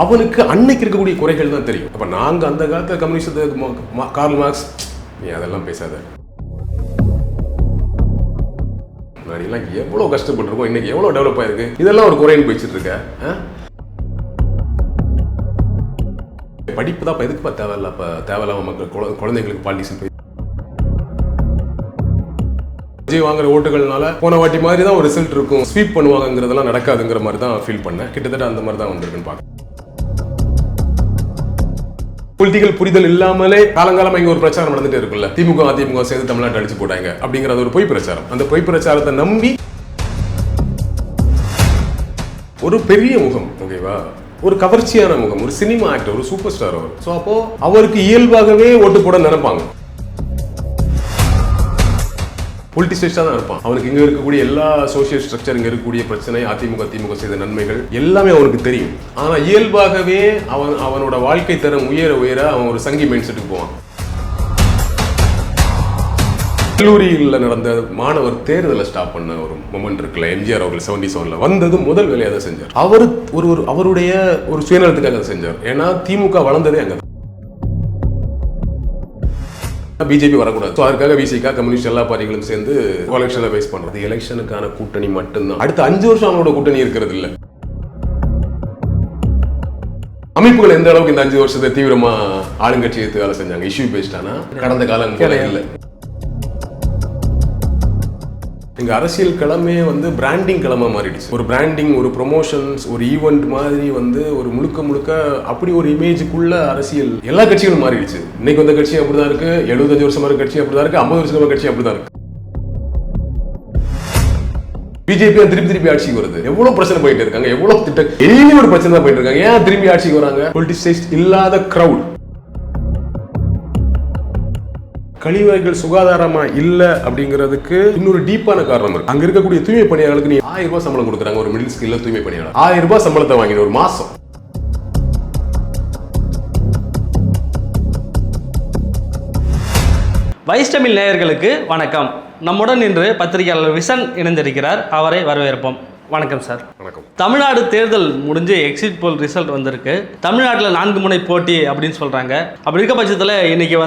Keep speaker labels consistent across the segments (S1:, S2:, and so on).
S1: அவனுக்கு அன்னைக்கு இருக்கக்கூடிய குறைகள் தான் தெரியும். அப்ப நாங்க அந்த காலத்துல கம்யூனிஸ்ட் கார்ல் மார்க்ஸ் நீ அதெல்லாம் பேசாத, எல்லாம் எவ்வளவு கஷ்டப்பட்டிருக்கோம், இன்னைக்கு எவ்வளவு டெவலப் ஆயிருக்கு, இதெல்லாம் ஒரு குறைன்னு பேசிட்டு இருக்க. படிப்பு தான் எதுக்குப்பா தேவையில்ல, அப்ப தேவையில்லாம மக்கள் குழந்தைங்களுக்கு பாலிடிக்ஸ் போய் விஜய் வாங்குற ஓட்டுகள்னால போன வாட்டி மாதிரி தான் ஒரு ரிசல்ட் இருக்கும், ஸ்வீப் பண்ணுவாங்கிறதெல்லாம் நடக்காதுங்கிற மாதிரி தான் ஃபீல் பண்ணேன். கிட்டத்தட்ட அந்த மாதிரி தான் வந்திருக்குன்னு பார்க்க. பொலிட்டிக்கல் புரிதல் இல்லாமலே காலங்காலமா இங்க ஒரு பிரச்சாரம் நடந்துட்டே இருக்குல்ல, திமுக அதிமுக சேர்ந்து தமிழ்நாட்டை அடிச்சு போட்டாங்க அப்படிங்கிறது ஒரு பொய் பிரச்சாரம். அந்த பொய் பிரச்சாரத்தை நம்பி ஒரு பெரிய முகம், ஓகேவா, ஒரு கவர்ச்சியான முகம், ஒரு சினிமா ஆக்டர், ஒரு சூப்பர் ஸ்டார் அவர். ஸோ அப்போ அவருக்கு இயல்பாகவே ஓட்டு போட நினைப்பாங்க. பொலிட்டிஸ்டா தான் இருப்பான். அவனுக்கு இங்க இருக்கக்கூடிய எல்லா சோசியல் ஸ்ட்ரக்சர், இங்க இருக்கக்கூடிய பிரச்சனை, அதிமுக திமுக செய்த நன்மைகள் எல்லாமே அவனுக்கு தெரியும். ஆனா இயல்பாகவே அவனோட வாழ்க்கை தரம் உயர உயர அவன் ஒரு சங்கி மைண்ட் செட்டுக்கு போவான். கல்லூரியில் நடந்த மாணவர் தேர்தலை ஸ்டாப் பண்ண ஒரு மொமெண்ட் இருக்குல்ல, எம்ஜிஆர் அவர்கள் 77ல வந்தது முதல் வேலையை அதை செஞ்சார். அவர் அவருடைய ஒரு சுயநலத்துக்காக அதை செஞ்சார். ஏன்னா திமுக வளர்ந்ததே அங்க, பிஜேபி வரக்கூடாது. அதுக்காக விசிகா கம்யூனிஸ்ட் எல்லா பார்ட்டிகளும் சேர்ந்து எலெக்ஷனை பேஸ் பண்றது. எலெக்ஷனுக்கான கூட்டணி மட்டும்தான். அடுத்த 5 வருஷம் அவனோட கூட்டணி இருக்கிறது இல்ல. அமைப்புகள் எந்த அளவுக்கு இந்த 5 வருஷத்தை தீவிரமா ஆளுங்கட்சி எடுத்து வேலை செஞ்சாங்க, இஷ்யூ பேஸ்டானா கடந்த காலம் இல்ல. இங்க அரசியல் களமே பிராண்டிங் களமா மாறிடுச்சு. ஒரு பிராண்டிங், ஒரு ப்ரொமோஷன்ஸ், ஒரு ஈவெண்ட் மாதிரி ஒரு முழுக்க அப்படி ஒரு இமேஜுக்குள்ள அரசியல் எல்லா கட்சிகளும் மாறிடுச்சு. இன்னைக்கு வந்த கட்சி அப்படிதான் இருக்கு, 75 வருஷமா இருக்க கட்சி அப்படிதான் இருக்கு, 50 வருஷமா கட்சி அப்படிதான் இருக்கு. பிஜேபி திருப்பி ஆட்சிக்கு வருது. எவ்வளவு பிரச்சனை போயிட்டு இருக்காங்க, எவ்வளவு திட்டம், எளிமையும் ஒரு பிரச்சனை தான் போயிட்டு இருக்காங்க. ஏன் திரும்பி ஆட்சிக்கு வராங்க? பொலிட்டிசைஸ் இல்லாத கிரவுட். கழிவறைகள் சுகாதாரமா இல்ல அப்படிங்கிறதுக்கு இன்னொரு டீப்பான காரணம் இருக்கு. அங்க இருக்கக்கூடிய தூய்மை பணியாளர்களுக்கு நீ 1000 ரூபாய் சம்பளம் கொடுக்குறாங்க. ஒரு மிடில் ஸ்கில்ல தூய்மை பணியாளர் 1000 ரூபாய் சம்பளத்தை வாங்கின ஒரு மாசம்.
S2: வைஸ் தமிழ் நேயர்களுக்கு வணக்கம். நம்முடன் இன்று பத்திரிகையாளர் விசன் இணைந்திருக்கிறார். அவரை வரவேற்போம். வணக்கம் சார்.
S1: வணக்கம்.
S2: தமிழ்நாடு தேர்தல் முடிஞ்சு எக்ஸிட் போல் ரிசல்ட் வந்திருக்கு. தமிழ்நாட்டில் 4 முனை போட்டி அப்படின்னு சொல்றாங்க. அப்படி இருக்க பட்சத்தில் இன்னைக்கு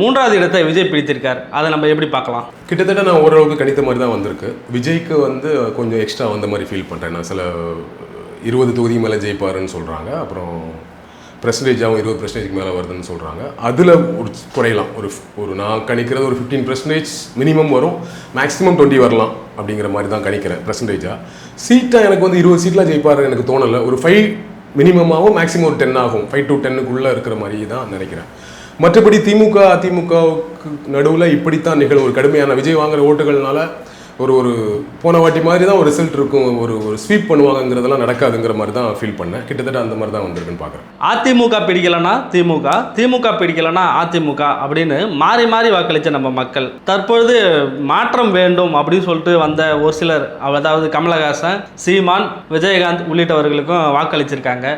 S2: 3வது இடத்தை விஜய் பிடித்திருக்கார். அதை நம்ம எப்படி பார்க்கலாம்?
S1: கிட்டத்தட்ட நான் ஓரளவுக்கு கணித்த மாதிரி தான் வந்திருக்கு. விஜய்க்கு கொஞ்சம் எக்ஸ்ட்ரா வந்த மாதிரி ஃபீல் பண்றேன். நான் சில 20 தொகுதி மேலே ஜெயிப்பாருன்னு சொல்றாங்க. அப்புறம் பெர்சன்டேஜாகவும் 20% மேலே வருதுன்னு சொல்கிறாங்க. அதில் ஒரு குறையலாம். ஒரு நான் கணிக்கிறது ஒரு 15% மினிமம் வரும், மேக்ஸிமம் 20 வரலாம் அப்படிங்கிற மாதிரி தான் கணிக்கிறேன் பெர்சன்டேஜாக. சீட்டாக எனக்கு 20 சீட்லாம் ஜெயிப்பாரு எனக்கு தோணலை. ஒரு 5 மினிமமாகவும் மேக்ஸிமம் ஒரு 10 ஆகும். 5 to 10க்குள்ளே இருக்கிற மாதிரி தான் நினைக்கிறேன். மற்றபடி திமுக அதிமுகவுக்கு நடுவில் இப்படித்தான் நிகழும். ஒரு கடுமையான விஜய் வாங்குற ஓட்டுகள்னால ஒரு போன வாட்டி மாதிரி தான் ஒரு ரிசல்ட் இருக்கும், ஒரு ஸ்வீப் பண்ணுவாங்கிறதெல்லாம் நடக்காதுங்கிற மாதிரி தான் ஃபீல் பண்ணேன். கிட்டத்தட்ட அந்த மாதிரி தான் வந்திருக்குன்னு பார்க்குறேன்.
S2: அதிமுக பிடிக்கலன்னா திமுக, திமுக பிடிக்கலன்னா அதிமுக அப்படின்னு மாறி மாறி வாக்களித்த நம்ம மக்கள் தற்பொழுது மாற்றம் வேண்டும் அப்படின்னு சொல்லிட்டு வந்த ஒரு சிலர், அதாவது கமலஹாசன், சீமான், விஜயகாந்த் உள்ளிட்டவர்களுக்கும் வாக்களிச்சிருக்காங்க.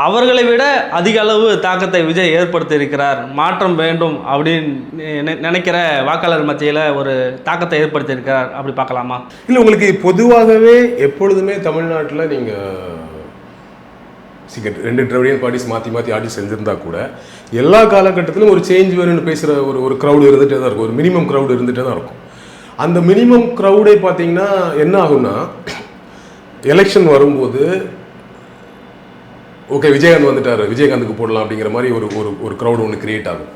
S2: அவர்களை விட அதிக அளவு தாக்கத்தை விஜய் ஏற்படுத்தி இருக்கிறார். மாற்றம் வேண்டும் அப்படின்னு நினைக்கிற வாக்காளர் மத்தியில் ஒரு தாக்கத்தை ஏற்படுத்தி இருக்கிறார். அப்படி பார்க்கலாமா?
S1: இல்லை, உங்களுக்கு பொதுவாகவே எப்பொழுதுமே தமிழ்நாட்டில் நீங்கள் 2 திராவிடியன் பார்ட்டிஸ் மாற்றி ஆட்சி செஞ்சிருந்தா கூட எல்லா காலகட்டத்திலும் ஒரு சேஞ்ச் வேணும்னு பேசுகிற ஒரு க்ரௌடு இருந்துகிட்டே தான் இருக்கும். ஒரு மினிமம் க்ரௌடு இருந்துகிட்டே தான் இருக்கும். அந்த மினிமம் க்ரௌடே பார்த்தீங்கன்னா என்ன ஆகும்னா, எலெக்ஷன் வரும்போது ஓகே விஜயகாந்த் வந்துட்டார், விஜயகாந்துக்கு போடலாம் அப்படிங்கிற மாதிரி ஒரு க்ரௌடு ஒன்று கிரியேட் ஆகும்.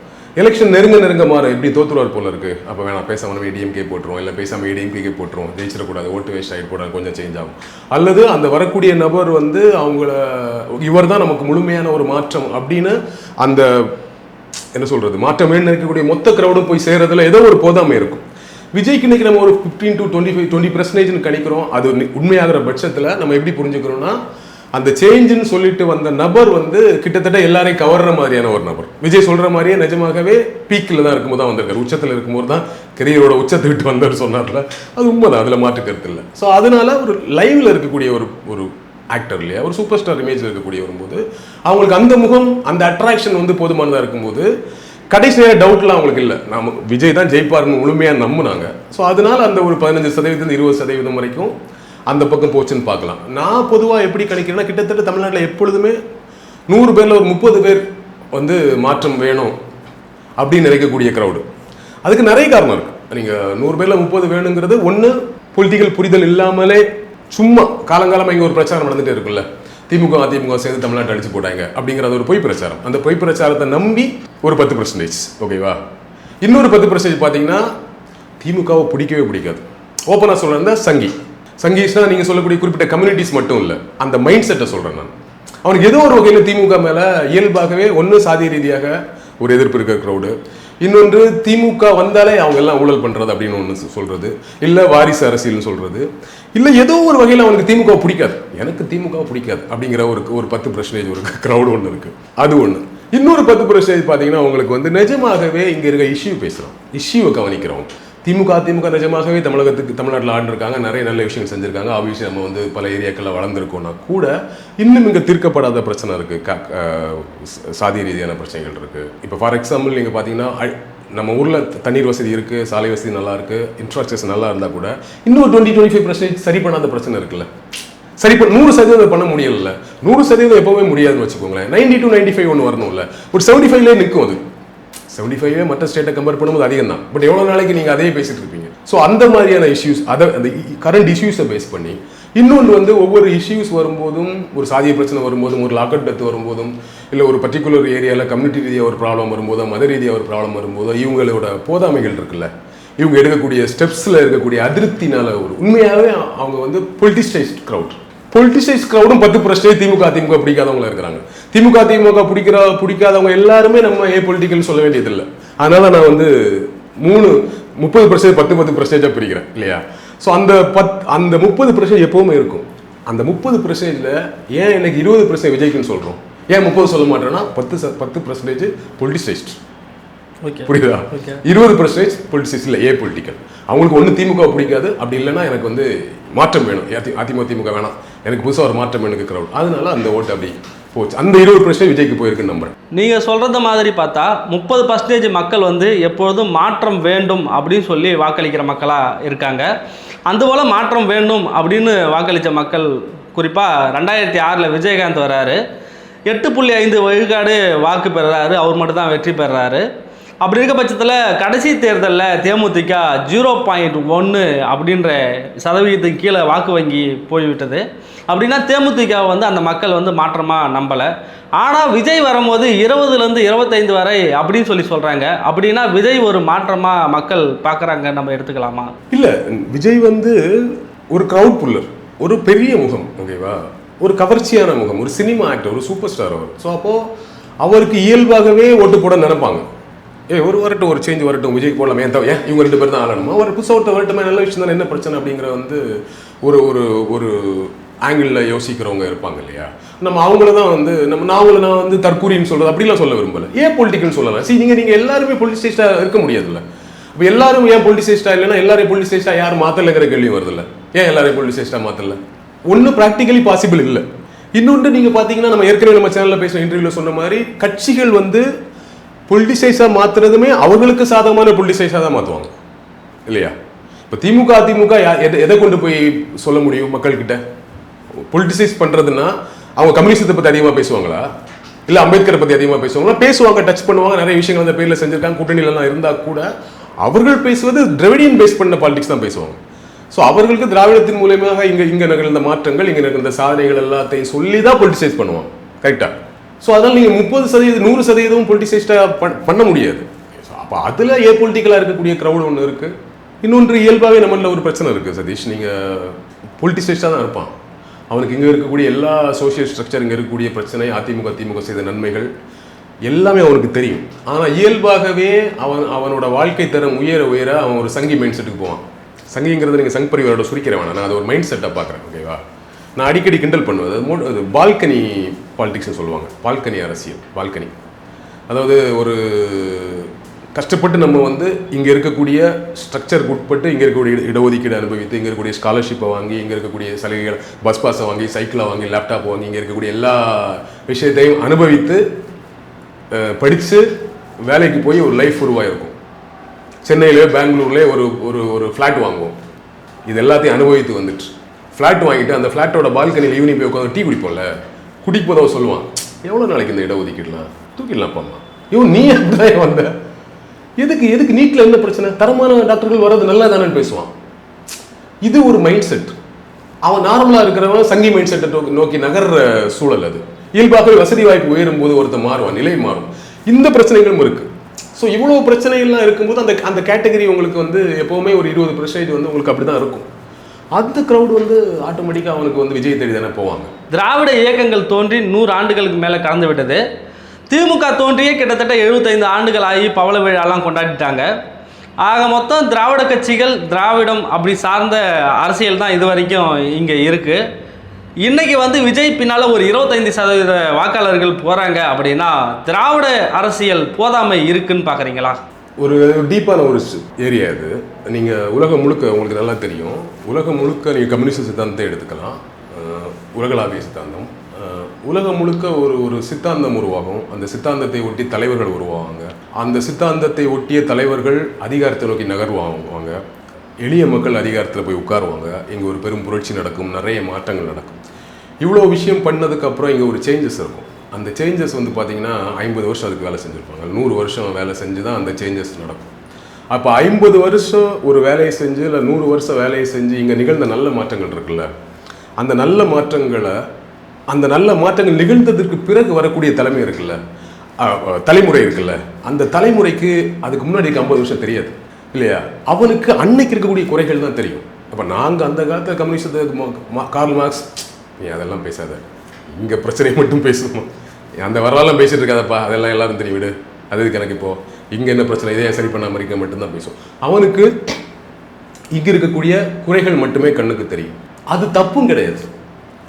S1: எலெக்ஷன் நெருங்க மாற எப்படி தோத்துருவார் போல இருக்கு, அப்போ வேணாம் பேசாமல் ஏடிஎம்கே போட்டுருவோம், இல்லை பேசாமல் ஏடிஎம்கே போட்டுருவோம், ஜெயிச்சிடக்கூடாது, ஓட்டு வேஸ்ட் ஆகிட்டு போடாது, கொஞ்சம் சேஞ்ச் ஆகும். அல்லது அந்த வரக்கூடிய நபர் அவங்கள இவர் தான் நமக்கு முழுமையான ஒரு மாற்றம் அப்படின்னு அந்த என்ன சொல்றது மாற்றம் வேணும் இருக்கக்கூடிய மொத்த க்ரௌடும் போய் சேர்றதுல ஏதோ ஒரு போதாமை இருக்கும். விஜய்க்கு இன்னைக்கு நம்ம ஒரு 15 to 20% கணிக்கிறோம். அது உண்மையாகிற பட்சத்தில் நம்ம எப்படி புரிஞ்சுக்கிறோம்னா, அந்த சேஞ்சுன்னு சொல்லிட்டு வந்த நபர் கிட்டத்தட்ட எல்லாரையும் கவர்ற மாதிரியான ஒரு நபர். விஜய் சொல்ற மாதிரியே நிஜமாகவே பீக்கில் தான் இருக்கும்போது தான் வந்திருக்காரு, உச்சத்தில் இருக்கும்போது தான் கெரியரோட உச்சத்தை விட்டு வந்தார் சொன்னார்ல, அது உண்மைதான், அதில் மாற்று கருத்து இல்லை. ஸோ அதனால ஒரு லைவ்ல இருக்கக்கூடிய ஒரு ஆக்டர் இல்லையா, ஒரு சூப்பர் ஸ்டார் இமேஜ் இருக்கக்கூடிய வரும்போது அவங்களுக்கு அந்த முகம், அந்த அட்ராக்ஷன் போதுமானதாக இருக்கும்போது கடைசி நேரம் டவுட்லாம் அவங்களுக்கு இல்லை. நாம விஜய் தான் ஜெயிப்பாருன்னு முழுமையாக நம்பினாங்க. ஸோ அதனால அந்த ஒரு 15% 20% வரைக்கும் அந்த பக்கம் போச்சுன்னு பார்க்கலாம். நான் பொதுவாக எப்படி கணிக்கிறேன்னா, கிட்டத்தட்ட தமிழ்நாட்டில் எப்பொழுதுமே 100 பேரில் ஒரு 30 பேர் வந்து மாற்றம் வேணும் அப்படின்னு நினைக்கக்கூடிய க்ரௌடு. அதுக்கு நிறைய காரணம் இருக்குது. நீங்கள் 100 பேரில் 30 வேணுங்கிறது ஒன்று, பொலிட்டிக்கல் புரிதல் இல்லாமலே சும்மா காலங்காலமாக இங்கே ஒரு பிரச்சாரம் நடந்துகிட்டே இருக்குல்ல, திமுக அதிமுக சேர்ந்து தமிழ்நாட்டை அடிச்சு போட்டாங்க அப்படிங்கிறது ஒரு பொய் பிரச்சாரம். அந்த பொய் பிரச்சாரத்தை நம்பி ஒரு 10%, ஓகேவா. இன்னொரு 10% பார்த்தீங்கன்னா திமுகவை பிடிக்கவே பிடிக்காது. ஓப்பனாக சொல்கிறேன், சங்கீஸ்னா நீங்கள் சொல்லக்கூடிய குறிப்பிட்ட கம்யூனிட்டிஸ் மட்டும் இல்லை, அந்த மைண்ட் செட்டை சொல்கிறேன் நான். அவனுக்கு ஏதோ ஒரு வகையில் திமுக மேலே இயல்பாகவே ஒன்று சாதி ரீதியாக ஒரு எதிர்ப்பு இருக்கிற க்ரௌடு, இன்னொன்று திமுக வந்தாலே அவங்க எல்லாம் ஊழல் பண்ணுறது அப்படின்னு ஒன்று சொல்கிறது, இல்லை வாரிசு அரசியல்னு சொல்கிறது, இல்லை ஏதோ ஒரு வகையில் அவனுக்கு திமுக பிடிக்காது, எனக்கு திமுக பிடிக்காது அப்படிங்கிற ஒரு 10% ஒரு க்ரௌடு ஒன்று இருக்குது. அது ஒன்று. இன்னொரு 10% பார்த்தீங்கன்னா அவங்களுக்கு வந்து நிஜமாகவே இங்கே இருக்க இஷ்யூ பேசுகிறோம், இஷ்யூவை கவனிக்கிறோம். திமுக நிஜமாகவே தமிழ்நாட்டில் ஆண்டிருக்காங்க, நிறைய நல்ல விஷயம் செஞ்சுருக்காங்க, ஆப்வியஸ்லி நம்ம வந்து பல ஏரியாக்களில் வளர்ந்துருக்கோம்னா கூட இன்னும் இங்கே தீர்க்கப்படாத பிரச்சனை இருக்குது, சாதி ரீதியான பிரச்சனைகள் இருக்குது. இப்போ ஃபார் எக்ஸாம்பிள் நீங்கள் பார்த்தீங்கன்னா நம்ம ஊரில் தண்ணீர் வசதி இருக்குது, சாலை வசதி நல்லா இருக்குது, இன்ஃப்ராஸ்ட்ரக்சர் நல்லா இருந்தால் கூட இன்னும் 20-25% சரி பண்ணாத பிரச்சனை இருக்குல்ல. சரி 100% பண்ண முடியல, 100% எப்போவுமே முடியாதுன்னு வச்சுக்கோங்களேன். 90 to 95 ஒன்று வரணும்ல, ஒரு 75லே நிற்கும். அது 75 மற்ற ஸ்டேட்டை கம்பேர் பண்ணும்போது அதிகம் தான். பட் எவ்வளோ நாளைக்கு நீங்கள் அதே பேசிட்டு இருப்பீங்க. ஸோ அந்த மாதிரியான இஷ்யூஸ், அந்த கரண்ட் இஷ்யூஸை பேஸ் பண்ணி, இன்னொன்று வந்து ஒவ்வொரு இஷ்யூஸ் வரும்போதும், ஒரு சாதிய பிரச்சனை வரும்போதும், ஒரு லாக்அவுட் டெத் வரும்போதும், இல்லை ஒரு பர்டிகுலர் ஏரியாவில் கம்யூனிட்டி ரீதியாக ஒரு ப்ராப்ளம் வரும்போதோ, மத ரீதியாக ஒரு ப்ராப்ளம் வரும்போதோ, இவங்களோட போதாமைகள் இருக்குல்ல, இவங்க எடுக்கக்கூடிய ஸ்டெப்ஸில் இருக்கக்கூடிய அதிருப்தினால ஒரு உண்மையாகவே அவங்க வந்து பொலிட்டிசைஸ்ட் க்ரௌடும் 10% திமுக பிடிக்காதவங்க இருக்கிறாங்க. திமுக பிடிக்காதவங்க எல்லாருமே நம்ம பொலிட்டிக்கல் சொல்ல வேண்டியதில்லை. அதனால நான் வந்து 30% 10% பிரிக்கிறேன் இல்லையா. ஸோ அந்த 30% எப்பவுமே இருக்கும். அந்த 30%ல ஏன் எனக்கு 20% விஜய்க்குன்னு சொல்கிறோம், ஏன் 30 சொல்ல மாட்டேன்னா 10% பொலிட்டிசைஸ்ட், புரியுதா. 20% பொலிட்டிசைஸ் இல்லை, பொலிட்டிக்கல். அவங்களுக்கு ஒன்று திமுக பிடிக்காது, அப்படி இல்லைன்னா எனக்கு வந்து மாற்றம் வேணும், அதிமுக வேணாம், எனக்கு புதுசாக ஒரு மாற்றம் எனக்கு க்ரௌட், அதனால அந்த ஓட்டு அப்படி போச்சு. அந்த 20% விஜய்க்கு போயிருக்குன்னு நம்புறேன்.
S2: நீங்கள் சொல்கிறது மாதிரி பார்த்தா 30% மக்கள் வந்து எப்பொழுதும் மாற்றம் வேண்டும் அப்படின்னு சொல்லி வாக்களிக்கிற மக்களாக இருக்காங்க. அதுபோல் மாற்றம் வேண்டும் அப்படின்னு வாக்களித்த மக்கள் குறிப்பாக 2006 விஜயகாந்த் வர்றாரு, 8.5 விழுக்காடு வாக்கு பெறுறாரு, அவர் மட்டும் தான் வெற்றி பெறுறாரு. அப்படி இருக்க பட்சத்தில் கடைசி தேர்தலில் தேமுதிக 0.1 அப்படின்ற சதவீதத்துக்கு கீழே வாக்கு வங்கி போய்விட்டது. அப்படின்னா தேமுதிக வந்து அந்த மக்கள் வந்து மாற்றமாக நம்பலை. ஆனால் விஜய் வரும்போது 20-25 வரை அப்படின்னு சொல்கிறாங்க. அப்படின்னா விஜய் ஒரு மாற்றமாக மக்கள் பார்க்குறாங்க, நம்ம எடுத்துக்கலாமா?
S1: இல்லை, விஜய் வந்து ஒரு க்ரௌட் புல்லர், ஒரு பெரிய முகம், ஓகேவா, ஒரு கவர்ச்சியான முகம், ஒரு சினிமா ஆக்டர், ஒரு சூப்பர் ஸ்டார் அவர். ஸோ அப்போது அவருக்கு இயல்பாகவே ஓட்டு போட நினைப்பாங்க. ஒரு சேஞ்ச் வரட்டும், விஜய் போடலாமே, ஏன் இவங்க 2 பேர் தான் ஆளணுமா, ஒரு புதுசாக வரட்டுமே, நல்ல விஷயம் தானே, என்ன பிரச்சனை அப்படிங்கிற வந்து ஒரு ஆங்கிளில் யோசிக்கிறவங்க இருப்பாங்க இல்லையா. நம்ம அவங்கள தான் வந்து நான் வந்து தற்கூரின்னு சொல்கிறது அப்படிலாம் சொல்ல விரும்பலை, பொலிட்டிக்கல்னு சொல்லலாம். நீங்கள் எல்லாருமே பொலிட்டிசைஸ்டாக இருக்க முடியாதுல்ல. இப்போ எல்லாரும் ஏன் பொலிட்டிசைஸ்டாக இல்லைன்னா எல்லாரையும் பொலிட்டிசைஸ்டாக யாரும் மாற்றலைங்கிற கேள்வி வருதில்ல. ஏன் எல்லாரையும் பொலிட்டிசைஸ்டாக மாற்றல? ஒன்று ப்ராக்டிக்கலி பாசிபிள் இல்லை. இன்னொன்று நீங்கள் பார்த்தீங்கன்னா நம்ம ஏற்கனவே நம்ம சேனலில் பேசுகிற இன்டர்வியூவில் சொன்ன மாதிரி கட்சிகள் வந்து பொலிட்டிசைஸாக மாற்றுறதுமே அவர்களுக்கு சாதகமான பொலிட்டிசைஸாக தான் மாற்றுவாங்க இல்லையா. இப்போ திமுக அதிமுக எதை கொண்டு போய் சொல்ல முடியும் மக்கள்கிட்ட? பொலிட்டிசைஸ் பண்ணுறதுன்னா அவங்க கம்யூனிஸ்டத்தை பற்றி அதிகமாக பேசுவாங்களா, இல்லை அம்பேத்கரை பற்றி அதிகமாக பேசுவாங்க, டச் பண்ணுவாங்க, நிறைய விஷயங்கள் அந்த பேரில் செஞ்சுருக்காங்க, கூட்டணியிலலாம் இருந்தால் கூட அவர்கள் பேசுவது திராவிடியன் பேஸ் பண்ண பாலிடிக்ஸ் தான் பேசுவாங்க. ஸோ அவர்களுக்கு திராவிடத்தின் மூலமாக இங்கே நிகழ்ந்த மாற்றங்கள், இங்கே நிகழ்ந்த சாதனைகள் எல்லாத்தையும் சொல்லி தான் பொலிட்டிசைஸ் பண்ணுவாங்க, கரெக்டாக. ஸோ அதனால் நீங்கள் 30% 100% பொலிட்டிசைஸ்டாக பண்ண முடியாது. ஸோ அப்போ அதில் பொலிட்டிக்கலாக இருக்கக்கூடிய க்ரௌடு ஒன்று இருக்குது. இன்னொன்று இயல்பாகவே நம்மளில் ஒரு பிரச்சனை இருக்குது சதீஷ். நீங்கள் பொலிட்டிசைஸ்டாக தான் இருப்பான், அவனுக்கு இங்கே இருக்கக்கூடிய எல்லா சோஷியல் ஸ்ட்ரக்சர், இங்கே இருக்கக்கூடிய பிரச்சனை, திமுக செய்த நன்மைகள் எல்லாமே அவனுக்கு தெரியும். ஆனால் இயல்பாகவே அவனோட வாழ்க்கை தரம் உயர அவன் ஒரு சங்கி மைண்ட் செட்டுக்கு போவான். சங்கிங்கிறது நீங்கள் சங் பரிவாரோட சுரிக்கிற வேணாம், நான் அது ஒரு மைண்ட் செட்டாக பார்க்குறேன், ஓகேவா. நான் அடிக்கடி கிண்டல் பண்ணுவேன், அது பால்கனி பாலிடிக்ஸ்னு சொல்லுவாங்க, பால்கனி அரசியல். பால்கனி அதாவது ஒரு கஷ்டப்பட்டு நம்ம வந்து இங்கே இருக்கக்கூடிய ஸ்ட்ரக்சருக்கு உட்பட்டு இங்கே இருக்கக்கூடிய இடஒதுக்கீடு அனுபவித்து, இங்கே இருக்கக்கூடிய ஸ்காலர்ஷிப்பை வாங்கி, இங்கே இருக்கக்கூடிய சலுகைகள், பஸ் பாஸை வாங்கி, சைக்கிளை வாங்கி, லேப்டாப் வாங்கி, இங்கே இருக்கக்கூடிய எல்லா விஷயத்தையும் அனுபவித்து படித்து வேலைக்கு போய் ஒரு லைஃப் உருவாயிருக்கும். சென்னையிலே பெங்களூர்லேயே ஒரு ஃப்ளாட் வாங்குவோம், இது எல்லாத்தையும் அனுபவித்து வந்துட்டு ஃப்ளாட் வாங்கிட்டு அந்த ஃப்ளாட்டோட பால்கனியில் ஈவினிங் போய் உட்காந்து டீ குடிப்போம்ல, குடிப்போதோ சொல்லுவான், எவ்வளோ நாளைக்கு இந்த இடஒதுக்கீடுலாம் தூக்கிடலாம் பண்ணலாம். நீ அப்படிதான் வந்த, எதுக்கு நீட்டில் என்ன பிரச்சனை, தரமான டாக்டர்கள் வர்றது நல்லா தானே பேசுவான். இது ஒரு மைண்ட் செட். அவன் நார்மலாக இருக்கிறவன் சங்கி மைண்ட் செட்டை நோக்கி நகர்ற சூழல் அது. இயல்பாகவே வசதி வாய்ப்பு உயரும் போது ஒருத்தர் மாறுவான், நிலை மாறும். இந்த பிரச்சனைகளும் இருக்கு. ஸோ இவ்வளோ பிரச்சனைகள்லாம் இருக்கும்போது அந்த கேட்டகரி உங்களுக்கு வந்து எப்போவுமே ஒரு 20% வந்து உங்களுக்கு அப்படி தான் இருக்கும். அந்த க்ரௌட் வந்து ஆட்டோமேட்டிக்காக அவனுக்கு வந்து விஜய் தேடி தானே போவாங்க.
S2: திராவிட இயக்கங்கள் தோன்றி 100 ஆண்டுகளுக்கு மேலே கடந்து விட்டது. திமுக தோன்றியே கிட்டத்தட்ட 75 ஆண்டுகள் ஆகி பவள விழாலாம் கொண்டாடிட்டாங்க. ஆக மொத்தம் திராவிட கட்சிகள், திராவிடம் அப்படி சார்ந்த அரசியல் தான் இது வரைக்கும் இங்கே இருக்குது. இன்றைக்கி வந்து விஜய் பின்னால் ஒரு 25% வாக்காளர்கள் போகிறாங்க அப்படின்னா திராவிட அரசியல் போதாமை இருக்குன்னு பார்க்குறீங்களா?
S1: ஒரு டீப்பான ஒரு ஏரியா இது. நீங்கள் உலகம் முழுக்க உங்களுக்கு நல்லா தெரியும், உலகம் முழுக்க நீங்கள் கம்யூனிஸ்ட் சித்தாந்தத்தை எடுத்துக்கலாம், உலகளாவிய சித்தாந்தம். உலகம் முழுக்க ஒரு சித்தாந்தம் உருவாகும். அந்த சித்தாந்தத்தை ஒட்டி தலைவர்கள் உருவாவாங்க. அந்த சித்தாந்தத்தை ஒட்டிய தலைவர்கள் அதிகாரத்தை நோக்கி நகர்வாங்க. எளிய மக்கள் அதிகாரத்தில் போய் உட்காருவாங்க. இங்கே ஒரு பெரும் புரட்சி நடக்கும், நிறைய மாற்றங்கள் நடக்கும். இவ்வளோ விஷயம் பண்ணதுக்கப்புறம் இங்கே ஒரு சேஞ்சஸ் இருக்கும். அந்த சேஞ்சஸ் வந்து பார்த்திங்கன்னா 50 வருஷம் அதுக்கு வேலை செஞ்சுருப்பாங்க. 100 வருஷம் வேலை செஞ்சு தான் அந்த சேஞ்சஸ் நடக்கும். அப்போ 50 வருஷம் ஒரு வேலையை செஞ்சு இல்லை 100 வருஷம் வேலையை செஞ்சு இங்கே நிகழ்ந்த நல்ல மாற்றங்கள் இருக்குல்ல, அந்த நல்ல மாற்றங்கள் நிகழ்ந்ததற்கு பிறகு வரக்கூடிய தலைமுறை இருக்குல்ல, அந்த தலைமுறைக்கு அதுக்கு முன்னாடி 50 வருஷம் தெரியாது இல்லையா? அவனுக்கு அன்னைக்கு இருக்கக்கூடிய குறைகள் தான் தெரியும். அப்போ நாங்கள் அந்த காலத்தில் கம்யூனிஸ்ட் கார்ல் மார்க்ஸ், நீ அதெல்லாம் பேசாத, இங்கே பிரச்சனை மட்டும் பேசுவோம், அந்த வரலாறுலாம் பேசிட்டு இருக்காதப்பா, அதெல்லாம் எல்லாரும் தெரியும் விடு, அது இதுக்கு எனக்கு இப்போது இங்கே என்ன பிரச்சனை, இதையே சரி பண்ணாமல் இருக்க மட்டும்தான் பேசுவோம். அவனுக்கு இங்கே இருக்கக்கூடிய குறைகள் மட்டுமே கண்ணுக்கு தெரியும். அது தப்பும் கிடையாது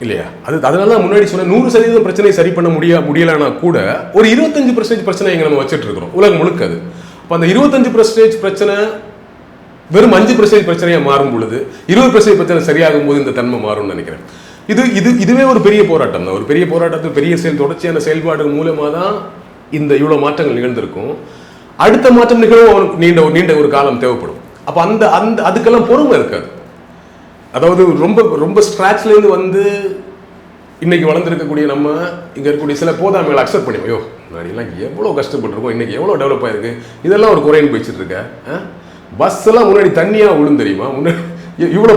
S1: இல்லையா? அதனால தான் முன்னாடி சொன்ன 100% பிரச்சனை சரி பண்ண முடியலைன்னா கூட ஒரு 25% பிரச்சனை இங்கே நம்ம வச்சுட்டு இருக்கிறோம் உலகம் முழுக்க. அது அப்போ அந்த 25% பிரச்சனை வெறும் 5% பிரச்சனையாக மாறும் பொழுது 20% பிரச்சனை சரியாகும் போது இந்த தன்மை மாறும்னு நினைக்கிறேன். இதுவே ஒரு பெரிய போராட்டம் தான். ஒரு பெரிய போராட்டத்தில் பெரிய தொடர்ச்சியான செயல்பாடுகள் மூலமாக தான் இந்த இவ்வளோ மாற்றங்கள் நிகழ்ந்திருக்கும். அடுத்த மாற்றம் நிகழும் அவனுக்கு நீண்ட ஒரு காலம் தேவைப்படும். அப்போ அதுக்கெல்லாம் பொறுமை இருக்காது. அதாவது ரொம்ப ஸ்ட்ராச்லேருந்து வந்து இன்னைக்கு வளர்ந்துருக்கக்கூடிய நம்ம இங்கே இருக்கக்கூடிய சில போதாமைகளை அக்செப்ட் பண்ணி, ஐயோ முன்னாடிலாம் எவ்வளோ கஷ்டப்பட்டுருக்கோம், இன்னைக்கு எவ்வளோ டெவலப் ஆயிருக்கு, இதெல்லாம் ஒரு குறைன்னு பேசிட்டு இருக்க. பஸ் எல்லாம் முன்னாடி தண்ணியாக விழும் தெரியுமா, முன்னாடி இவ்வளோ,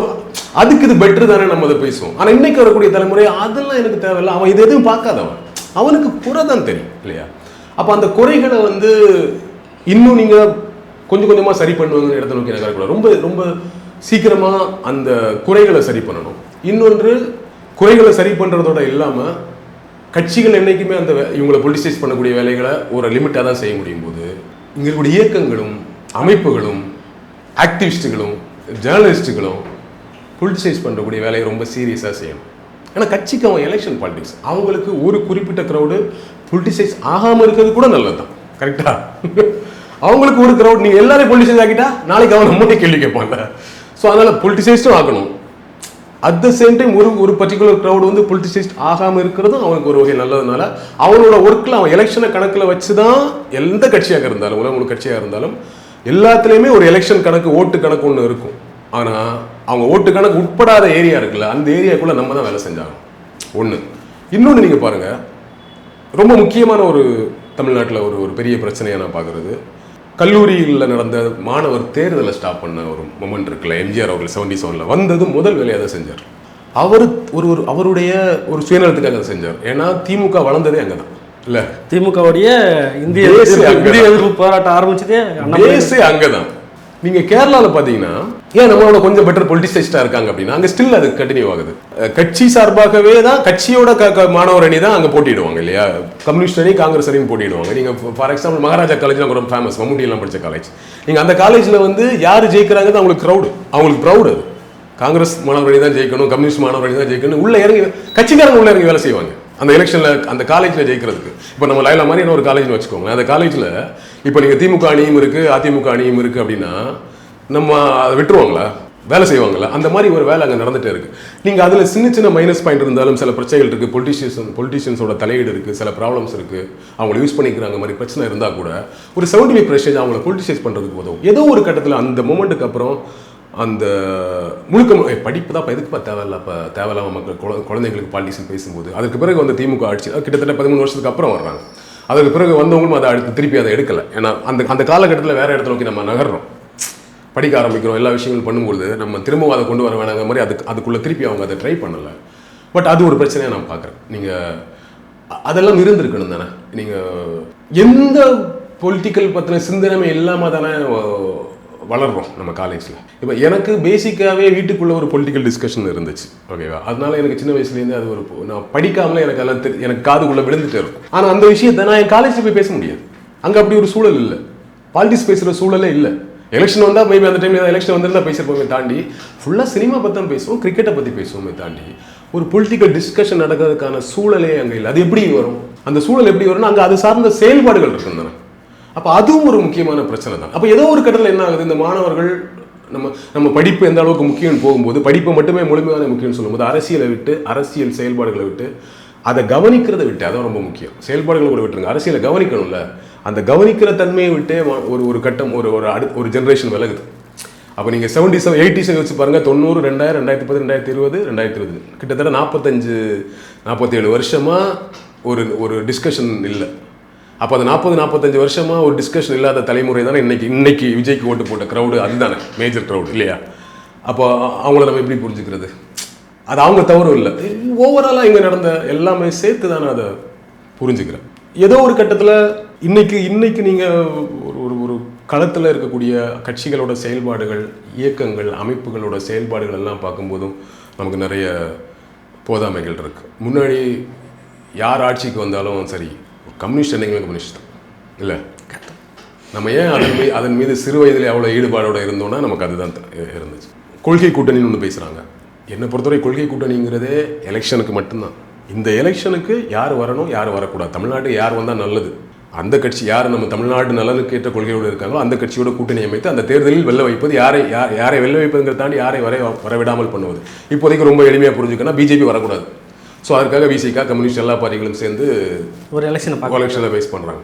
S1: அதுக்கு இது பெட்ரு தானே நம்ம அதை பேசுவோம். ஆனால் இன்னைக்கு வரக்கூடிய தலைமுறை அதெல்லாம் எனக்கு தேவையில்லை, அவன் இது எதுவும் பார்க்காதவன், அவனுக்கு குறை தான் தெரியும் இல்லையா? அப்போ அந்த குறைகளை வந்து இன்னும் நீங்கள் கொஞ்சம் கொஞ்சமாக சரி பண்ணுவாங்கன்னு இடத்த நோக்கி நகரக்கூடாது. ரொம்ப ரொம்ப சீக்கிரமாக அந்த குறைகளை சரி பண்ணணும். இன்னொன்று, குறைகளை சரி பண்ணுறதோட இல்லாமல் கட்சிகள் என்றைக்குமே அந்த இவங்களை பொலிட்டிசைஸ் பண்ணக்கூடிய வேலைகளை ஒரு லிமிட்டாக தான் செய்ய முடியும் போது இங்கே இருக்கக்கூடிய இயக்கங்களும் அமைப்புகளும் ஆக்டிவிஸ்ட்டுகளும் ஜேர்னலிஸ்ட்டுகளும் பொலிட்டிசைஸ் பண்ணுறக்கூடிய வேலையை ரொம்ப சீரியஸாக செய்யணும். ஏன்னா கட்சிக்கு அவன் எலெக்ஷன் பாலிடிக்ஸ், அவங்களுக்கு ஒரு குறிப்பிட்ட க்ரௌடு பொலிட்டிசைஸ் ஆகாமல் இருக்கிறது கூட நல்லது தான். கரெக்டாக அவங்களுக்கு ஒரு க்ரௌட், நீங்கள் எல்லாரையும் பொலிட்டிசைஸ் ஆகிட்டா நாளைக்கு அவன் நம்மளே கேள்வி கேட்பாங்க. ஸோ அதனால் பொலிட்டிசைஸ்டும் ஆகணும். அட் த சேம் டைம் ஒரு பர்டிகுலர் க்ரௌடு வந்து பொலிட்டிசைஸ்ட் ஆகாமல் இருக்கிறதும் அவனுக்கு ஒரு வகை நல்லதுனால அவனோட ஒர்க்கில் அவன் எலெக்ஷனை கணக்கில் வச்சு தான் எந்த கட்சியாக இருந்தாலும் உலக கட்சியாக இருந்தாலும் எல்லாத்துலேயுமே ஒரு எலெக்ஷன் கணக்கு, ஓட்டு கணக்கு ஒன்று இருக்கும். ஆனால் அவங்க ஓட்டு கணக்கு உட்படாத ஏரியா இருக்குல்ல, அந்த ஏரியாக்குள்ளே நம்ம தான் வேலை செஞ்சாங்க. ஒன்று. இன்னொன்று நீங்கள் பாருங்கள், ரொம்ப முக்கியமான ஒரு தமிழ்நாட்டில் ஒரு பெரிய பிரச்சனையாக நான் பார்க்குறது, கல்லூரியில் நடந்த மாணவர் தேர்தலை ஸ்டாப் பண்ண ஒரு மொமெண்ட் இருக்குல்ல, எம்ஜிஆர் அவர்கள் 77 வந்தது முதல் வேலையாக தான் செஞ்சார். அவர் அவருடைய ஒரு சுயநலத்துக்காக அதை செஞ்சார். ஏன்னா திமுக வளர்ந்ததே அங்கே தான் இல்லை,
S2: திமுகவுடைய இந்திய எதிர்ப்பு போராட்டம் ஆரம்பிச்சதே
S1: அங்கே தான். நீங்கள் கேரளாவில் பார்த்தீங்கன்னா ஏன் நம்மளோட கொஞ்சம் பெட்டர் பொலிட்டிசைஸ்டாக இருக்காங்க அப்படின்னா அங்கே ஸ்டில் அது கண்டினியூ ஆகுது. கட்சி சார்பாகவே தான், கட்சியோட மாணவர் அணி தான் அங்கே போட்டிடுவாங்க இல்லையா, கம்யூனிஸ்ட் அணி காங்கிரஸ் அணியும் போட்டிடுவாங்க. நீங்கள் ஃபார் எக்ஸாம்பிள் மகாராஜா காலேஜ் ரொம்ப ஃபேமஸ், மம்முட்டியெல்லாம் படித்த காலேஜ். நீங்கள் அந்த காலேஜில் வந்து யார் ஜெயிக்கிறாங்க அவங்களுக்கு ப்ரௌடு. அது காங்கிரஸ் மாணவர் அணி தான் ஜெயிக்கணும், கம்யூனிஸ்ட் மாணவர் அணி தான் ஜெயிக்கணும், உள்ள இறங்கி கட்சிக்காரங்க உள்ள இறங்கி வேலை செய்வாங்க அந்த எலெக்ஷனில், அந்த காலேஜில் ஜெயிக்கிறதுக்கு. இப்போ நம்ம லைலா மாதிரி ஒரு காலேஜ்னு வச்சுக்கோங்க, அந்த காலேஜில் இப்போ நீங்கள் திமுக அணியும் இருக்குது, அதிமுக அணியும் இருக்குது அப்படின்னா நம்ம அதை விட்டுருவாங்களா, வேலை செய்வாங்களா? அந்த மாதிரி ஒரு வேலை அங்கே நடந்துகிட்டே இருக்குது. நீங்கள் அதில் சின்ன மைனஸ் பாயிண்ட் இருந்தாலும் சில பிரச்சனைகள் இருக்குது, பொலிட்டிஷியன்ஸோட தலையீடு இருக்குது, சில ப்ராப்ளம்ஸ் இருக்குது, அவங்களை யூஸ் பண்ணிக்கிறாங்க மாதிரி பிரச்சனை இருந்தால் கூட ஒரு 75% அவங்கள பொலிட்டிசைஸ் பண்ணுறதுக்கு உதவும். ஏதோ ஒரு கட்டத்தில் அந்த மொமெண்ட்டுக்கு அப்புறம் அந்த முழுக்க படிப்பு தான் எதுக்குப்பா தேவையில்ல, அப்போ தேவையில்லாம மக்கள் குழந்தைங்களுக்கு பாலிட்டிக்ஸ் பேசும்போது அதுக்கு பிறகு வந்து திமுக ஆட்சி கிட்டத்தட்ட 13 வருஷத்துக்கு அப்புறம் வர்றாங்க. அதுக்கு பிறகு வந்தவங்களும் அதை அடுத்து திருப்பி அதை எடுக்கலை. ஏன்னா அந்த காலகட்டத்தில் வேற இடத்துல நோக்கி நம்ம நகர்றோம், படிக்க ஆரம்பிக்கிறோம், எல்லா விஷயங்களும் பண்ணும்போது நம்ம திரும்பவும் அதை கொண்டு வர வேணாங்கிற மாதிரி அதுக்குள்ளே திருப்பி அவங்க அதை ட்ரை பண்ணலை. பட் அது ஒரு பிரச்சனையாக நான் பார்க்குறேன். நீங்கள் அதெல்லாம் இருந்திருக்கணும் தானே. நீங்கள் எந்த பொலிட்டிக்கல் பற்றின சிந்தனமே இல்லாமல் தானே வளர்றோம் நம்ம காலேஜில். இப்போ எனக்கு பேசிக்காகவே வீட்டுக்குள்ளே ஒரு பொலிட்டிக்கல் டிஸ்கஷன் இருந்துச்சு, ஓகேவா. அதனால எனக்கு சின்ன வயசுலேருந்து அது நான் படிக்காமலே எனக்கு எல்லாம் எனக்கு காதுக்குள்ளே விழுந்துட்டே இருக்கும். ஆனால் அந்த விஷயத்தை நான் என் காலேஜில் போய் பேச முடியாது. அங்கே அப்படி ஒரு சூழல் இல்லை, பாலிட்டிக்ஸ் பேசுகிற சூழலே இல்லை. எலெக்ஷன் வந்தால் மேபி அந்த டைமில் எலெக்ஷன் வந்திருந்தால் பேசியிருப்போமே தாண்டி ஃபுல்லாக சினிமா பற்றி தான் பேசுவோம், கிரிக்கெட்டை பற்றி பேசுவோமே தாண்டி ஒரு பொலிட்டிக்கல் டிஸ்கஷன் நடக்கிறதுக்கான சூழலே அங்கே இல்லை. அது எப்படி வரும்? அந்த சூழல் எப்படி வரும்னா அங்கே அது சார்ந்த செயல்பாடுகள் இருக்கும் தானே. அப்போ அதுவும் ஒரு முக்கியமான பிரச்சனை தான். அப்போ ஏதோ ஒரு கட்டத்தில் என்ன ஆகுது, இந்த மாணவர்கள் நம்ம படிப்பு எந்த அளவுக்கு முக்கியம் போகும்போது, படிப்பை மட்டுமே முழுமையான முக்கியம்னு சொல்லும்போது அரசியலை விட்டு, அரசியல் செயல்பாடுகளை விட்டு, அதை கவனிக்கிறத விட்டு, அதான் ரொம்ப முக்கியம். செயல்பாடுகளை கூட விட்டுருங்க, அரசியலை கவனிக்கணும்ல, அந்த கவனிக்கிற தன்மையை விட்டே ஒரு கட்டம் ஒரு ஜென்ரேஷன் விலகுது. அப்போ நீங்கள் 70s 80s வச்சு பாருங்கள், 90, 2000, 2010, 2020, 2020 கிட்டத்தட்ட 47 வருஷமாக ஒரு டிஸ்கஷன் இல்லை. அப்போ அது 45 வருஷமாக ஒரு டிஸ்கஷன் இல்லாத தலைமுறை தானே இன்னைக்கு விஜய்க்கு ஓட்டு போட்ட க்ரௌடு, அதுதானே மேஜர் க்ரௌடு இல்லையா? அப்போ அவங்கள நம்ம எப்படி புரிஞ்சுக்கிறது? அது அவங்க தவறும் இல்லை, ஓவராலாக இங்கே நடந்த எல்லாமே சேர்த்து தானே அதை புரிஞ்சுக்கிறேன். ஏதோ ஒரு கட்டத்தில் இன்னைக்கு நீங்கள் ஒரு களத்தில் இருக்கக்கூடிய கட்சிகளோட செயல்பாடுகள், இயக்கங்கள், அமைப்புகளோட செயல்பாடுகள் எல்லாம் பார்க்கும்போதும் நமக்கு நிறைய போதாமைகள் இருக்குது. முன்னாடி யார் ஆட்சிக்கு வந்தாலும் சரி, கம்யூனிஸ்ட் என்னைக்குமே கம்யூனிஸ்ட் தான் இல்லை. நம்ம ஏன் அதன் மீது சிறு வயதில் அவ்வளோ ஈடுபாடோடு இருந்தோம்னா நமக்கு அதுதான் இருந்துச்சு. கொள்கை கூட்டணின்னு ஒன்று பேசுகிறாங்க. என்னை பொறுத்தவரை கொள்கை கூட்டணிங்கிறதே எலெக்ஷனுக்கு மட்டும்தான். இந்த எலெக்ஷனுக்கு யார் வரணும், யார் வரக்கூடாது, தமிழ்நாட்டுக்கு யார் வந்தால் நல்லது, அந்த கட்சி யார் நம்ம தமிழ்நாடு நலனுக்கு ஏற்ற கொள்கையோடு இருக்காங்களோ அந்த கட்சியோட கூட்டணி அமைத்து அந்த தேர்தலில் வெல்ல வைப்பது. யாரை வெல்ல வைப்பதுங்கிற தாண்டி யாரை வரவிடாமல் பண்ணுவது. இப்போதைக்கு ரொம்ப எளிமையாக புரிஞ்சுக்கணும், பிஜேபி வரக்கூடாது. ஸோ அதற்காக விசிகா, கம்யூனிஸ்ட் எல்லா பார்ட்டிகளும் சேர்ந்து ஒரு எலெக்ஷனை பேஸ் பண்ணுறாங்க.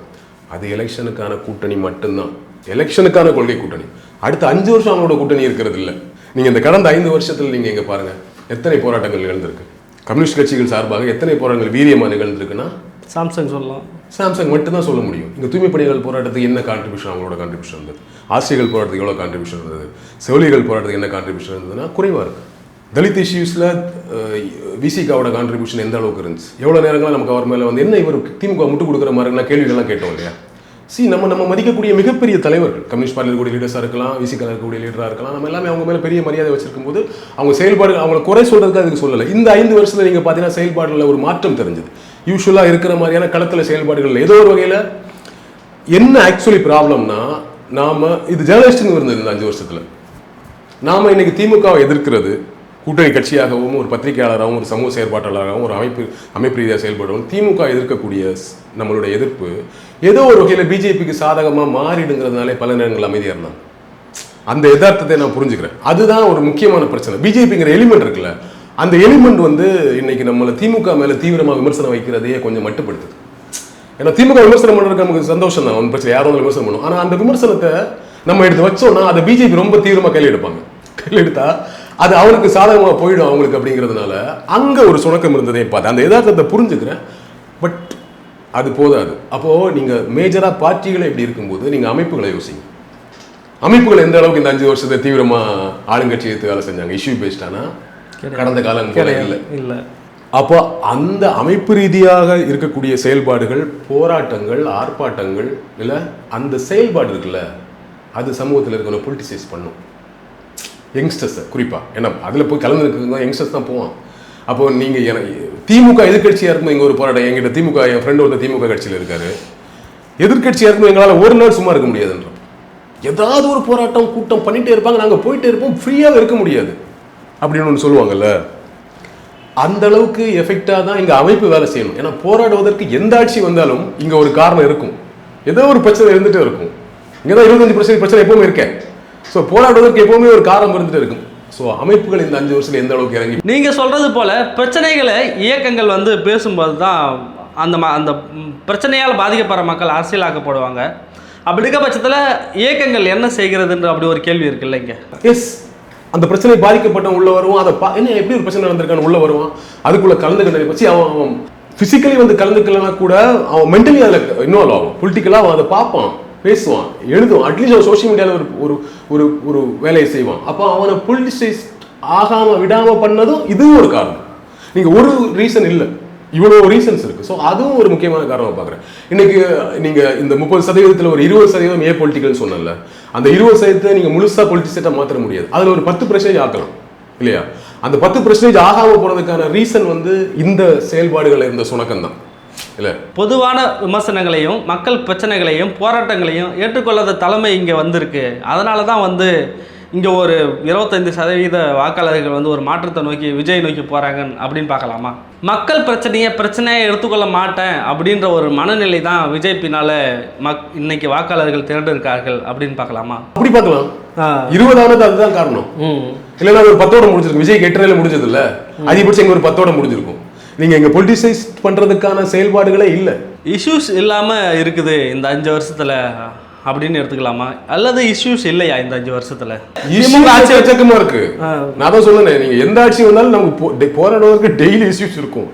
S1: அது எலெக்ஷனுக்கான கூட்டணி மட்டும்தான், எலெக்ஷனுக்கான கொள்கை கூட்டணி. அடுத்த 5 வருஷம் அவங்களோட கூட்டணி இருக்கிறது இல்லை. நீங்கள் இந்த கடந்த 5 வருஷத்தில் நீங்கள் இங்கே பாருங்கள், எத்தனை போராட்டங்கள் நிகழ்ந்திருக்கு கம்யூனிஸ்ட் கட்சிகள் சார்பாக, எத்தனை போராட்டங்கள் வீரியமாக நிகழ்ந்திருக்குன்னா சாம்சங் சொல்லலாம், சாம்சங் மட்டும்தான் சொல்ல முடியும். இங்கே தூய்மை பணிகள் போராட்டத்துக்கு என்ன கான்ட்ரிபியூஷன், அவங்களோட கான்ட்ரிபியூஷன் இருந்தது. ஆசிரியர்கள் போராட்டத்துக்கு எவ்வளோ கான்ட்ரிபியூஷன் இருந்தது, செவிலியர்கள் போராட்டத்துக்கு என்ன கான்ட்ரிபியூஷன் இருந்ததுன்னா குறைவாக இருக்குது. தலித் இஷ்யூஸில் விசிகாவோட கான்ட்ரிபியூஷன் எந்த அளவுக்கு இருந்துச்சு, எவ்வளோ நேரங்களாக நமக்கு அவர் மேலே வந்து என்ன இவர் திமுக முட்டு கொடுக்குற மாதிரிலாம் கேள்விகள்லாம் கேட்டோம் இல்லையா. நம்ம மதிக்கக்கூடிய மிகப்பெரிய தலைவர்கள், கம்யூனிஸ்ட் பார்ட்டியில் இருக்கக்கூடிய லீடர்ஸாக இருக்கலாம், விசிகாவில் இருக்கக்கூடிய லீடராக இருக்கலாம், நம்ம எல்லாமே அவங்க மேலே பெரிய மரியாதை வச்சிருக்கும் போது அவங்க செயல்பாடு அவங்களை குறை சொல்கிறதுக்காக அதுக்கு சொல்லலை. இந்த 5 வருஷத்தில் நீங்கள் பார்த்தீங்கன்னா செயல்பாடுகளில் ஒரு மாற்றம் தெரிஞ்சது. யூஸ்வலாக இருக்கிற மாதிரியான களத்தில் செயல்பாடுகள் ஏதோ ஒரு வகையில் என்ன ஆக்சுவலி ப்ராப்ளம்னா, இது ஜேர்னலிஸ்ட்னு இருந்தது இந்த 5 வருஷத்தில். நாம் இன்னைக்கு திமுகவை எதிர்க்கிறது கூட்டணி கட்சியாகவும், ஒரு பத்திரிகையாளராகவும், ஒரு சமூக செயற்பாட்டாளராகவும், ஒரு அமைப்பு ரீதியாக செயல்படுவோம். திமுக எதிர்க்கக்கூடிய நம்மளுடைய எதிர்ப்பு ஏதோ ஒரு வகையில் பிஜேபிக்கு சாதகமாக மாறிடுங்கிறதுனாலே பல நேரங்கள் அமைதியாக இருந்தாங்க. அந்த யதார்த்தத்தை நான் புரிஞ்சுக்கிறேன். அதுதான் ஒரு முக்கியமான பிரச்சனை. பிஜேபிங்கிற எலிமெண்ட் இருக்குல்ல, அந்த எலிமெண்ட் வந்து இன்னைக்கு நம்மளை திமுக மேலே தீவிரமாக விமர்சனம் வைக்கிறதையே கொஞ்சம் மட்டுப்படுத்துது. ஏன்னா திமுக விமர்சனம் பண்ணுறதுக்கு நமக்கு சந்தோஷம் தான், ஒன்றும் பிரச்சனை, யாரும் விமர்சனம் பண்ணுவோம். ஆனால் அந்த விமர்சனத்தை நம்ம எடுத்து வச்சோம்னா அதை பிஜேபி ரொம்ப தீவிரமாக கையில் எடுப்பாங்க. கையில் எடுத்தா அது அவனுக்கு சாதகமாக போயிடும் அவங்களுக்கு. அப்படிங்கிறதுனால அங்கே ஒரு சுணக்கம் இருந்ததே பார்த்து அந்த யதார்த்தத்தை புரிஞ்சுக்கிறேன். பட் அது போதாது. அப்போது நீங்கள் மேஜராக பார்ட்டிகளை எப்படி இருக்கும்போது நீங்கள் அமைப்புகளை யோசிங்க. அமைப்புகள் எந்த அளவுக்கு இந்த 5 வருஷத்தை தீவிரமாக ஆளுங்கட்சி எடுத்து வேலை செஞ்சாங்க, இஷ்யூ பேஸ்டானா கடந்த காலம் இல்லை. அப்போ அந்த அமைப்பு ரீதியாக இருக்கக்கூடிய செயல்பாடுகள், போராட்டங்கள், ஆர்ப்பாட்டங்கள் இல்லை, அந்த செயல்பாடு இருக்குல்ல, அது சமூகத்தில் இருக்கணும் பொலிட்டிசைஸ் பண்ணும் யங்ஸ்டர்ஸை குறிப்பாக. ஏன்னா அதில் போய் கலந்துருக்குங்க யங்ஸ்டர்ஸ் தான் போவான். அப்போது நீங்கள் திமுக எதிர்கட்சியாக இருக்கும், இங்கே ஒரு போராட்டம் எங்கிட்ட திமுக, என் ஃப்ரெண்டு ஒருத்தர் திமுக கட்சியில் இருக்காரு, எதிர்கட்சியாக இருக்கும், எங்களால் ஒரு நாள் சும்மா இருக்க முடியாதுன்றோம். ஏதாவது ஒரு போராட்டம் கூட்டம் பண்ணிகிட்டே இருப்பாங்க, நாங்கள் போயிட்டே இருப்போம், ஃப்ரீயாக இருக்க முடியாது அப்படின்னு ஒன்று சொல்லுவாங்கல்ல. அந்த அளவுக்கு எஃபெக்டாக தான் இங்கே அமைப்பு வேலை செய்யணும். ஏன்னா போராடுவதற்கு எந்த ஆட்சி வந்தாலும் இங்கே ஒரு காரணம் இருக்கும், ஏதோ ஒரு பிரச்சனை இருந்துகிட்டே இருக்கும். இங்கே தான் 25% பிரச்சனை எப்பவுமே இருக்கேன். ஸோ போராடுவதற்கு எப்பவுமே ஒரு காரணம் இருந்துகிட்டே இருக்கும். ஸோ அமைப்புகள் இந்த 5 வருஷத்தில் எந்த அளவுக்கு இறங்கி
S2: நீங்கள் சொல்கிறது போல் பிரச்சனைகளை இயக்கங்கள் வந்து பேசும்போது தான் அந்த பிரச்சனையால் பாதிக்கப்படுற மக்கள் அரசியலாக்கப்படுவாங்க. அப்படி இருக்க பட்சத்தில் இயக்கங்கள் என்ன செய்கிறதுன்ற அப்படி ஒரு கேள்வி இருக்குல்ல இங்கே.
S1: எஸ், அந்த பிரச்சனை பாதிக்கப்பட்டவன் உள்ள வருவான், அதை என்ன எப்படி ஒரு பிரச்சனை நடந்திருக்கான்னு உள்ள வருவான், அதுக்குள்ள கலந்துக்கிட்ட வச்சு அவன் பிசிக்கலி வந்து கலந்துக்கலனா கூட அவன் மென்டலி அதில் இன்வால்வ் ஆகும். பொலிட்டிக்கலாக அவன் அதை பார்ப்பான், பேசுவான், எழுதுவான், அட்லீஸ்ட் அவன் சோஷியல் மீடியாவில் ஒரு ஒரு ஒரு வேலையை செய்வான். அப்போ அவனை பொலிட்டிசைஸ் ஆகாம விடாம பண்ணதும் இதுவும் ஒரு காரணம். நீங்க ஒரு ரீசன் இல்லை, இவ்வளோ ரீசன்ஸ் இருக்கு. ஸோ அதுவும் ஒரு முக்கியமான காரணமாக பார்க்குறேன். இன்னைக்கு நீங்க இந்த 30% ஒரு 20% ஏ பொலிட்டிக்கல் சொன்னல, அந்த 20% நீங்க முழுசா பொலிட்டிசேட்டா மாற்ற முடியாது. அதுல ஒரு 10% ஆக்கலாம் இல்லையா? அந்த 10% ஆகாம போறதுக்கான ரீசன் வந்து இந்த செயல்பாடுகள் இருந்த சுணக்கம் தான் இல்ல.
S2: பொதுவான விமர்சனங்களையும் மக்கள் பிரச்சனைகளையும் போராட்டங்களையும் ஏற்றுக்கொள்ளாத தலைமை இங்கே வந்திருக்கு. அதனால தான் வந்து இங்கே ஒரு 25% வாக்காளர்கள் வந்து ஒரு மாற்றத்தை நோக்கி விஜய் நோக்கி போகிறாங்க அப்படின்னு பார்க்கலாமா? மக்கள் பிரச்சனையை எடுத்துக்கொள்ள மாட்டேன் அப்படின்ற ஒரு மனநிலை தான் விஜய் பின்னால் இன்னைக்கு வாக்காளர்கள் திரண்டிருக்கார்கள் அப்படின்னு பார்க்கலாமா?
S1: அப்படி பார்க்கலாம். 20 அதுதான் காரணம். இல்லைன்னா ஒரு 10ஓட முடிஞ்சிருக்கும். விஜய்க்கு 8 முடிஞ்சது இல்லை, அதிகபட்சம் இங்கே ஒரு 10ஓட முடிஞ்சிருக்கும். நீங்க இங்க பொலிட்டிசைஸ் பண்றதுக்கான செயல்பாடுகளே இல்லை. இஷ்யூஸ்
S2: இல்லாம இருக்குது இந்த 5 வருஷத்துல அப்படின்னு எடுத்துக்கலாமா? அல்லது இஷ்யூஸ் இல்லையா இந்த 5 வருஷத்துல?
S1: ஆட்சி வச்சக்கமா இருக்கு. நான் தான் சொன்னேன், நீங்க எந்த ஆட்சி வந்தாலும் நமக்கு போராடுவதற்கு டெய்லி இஷ்யூஸ் இருக்கும்.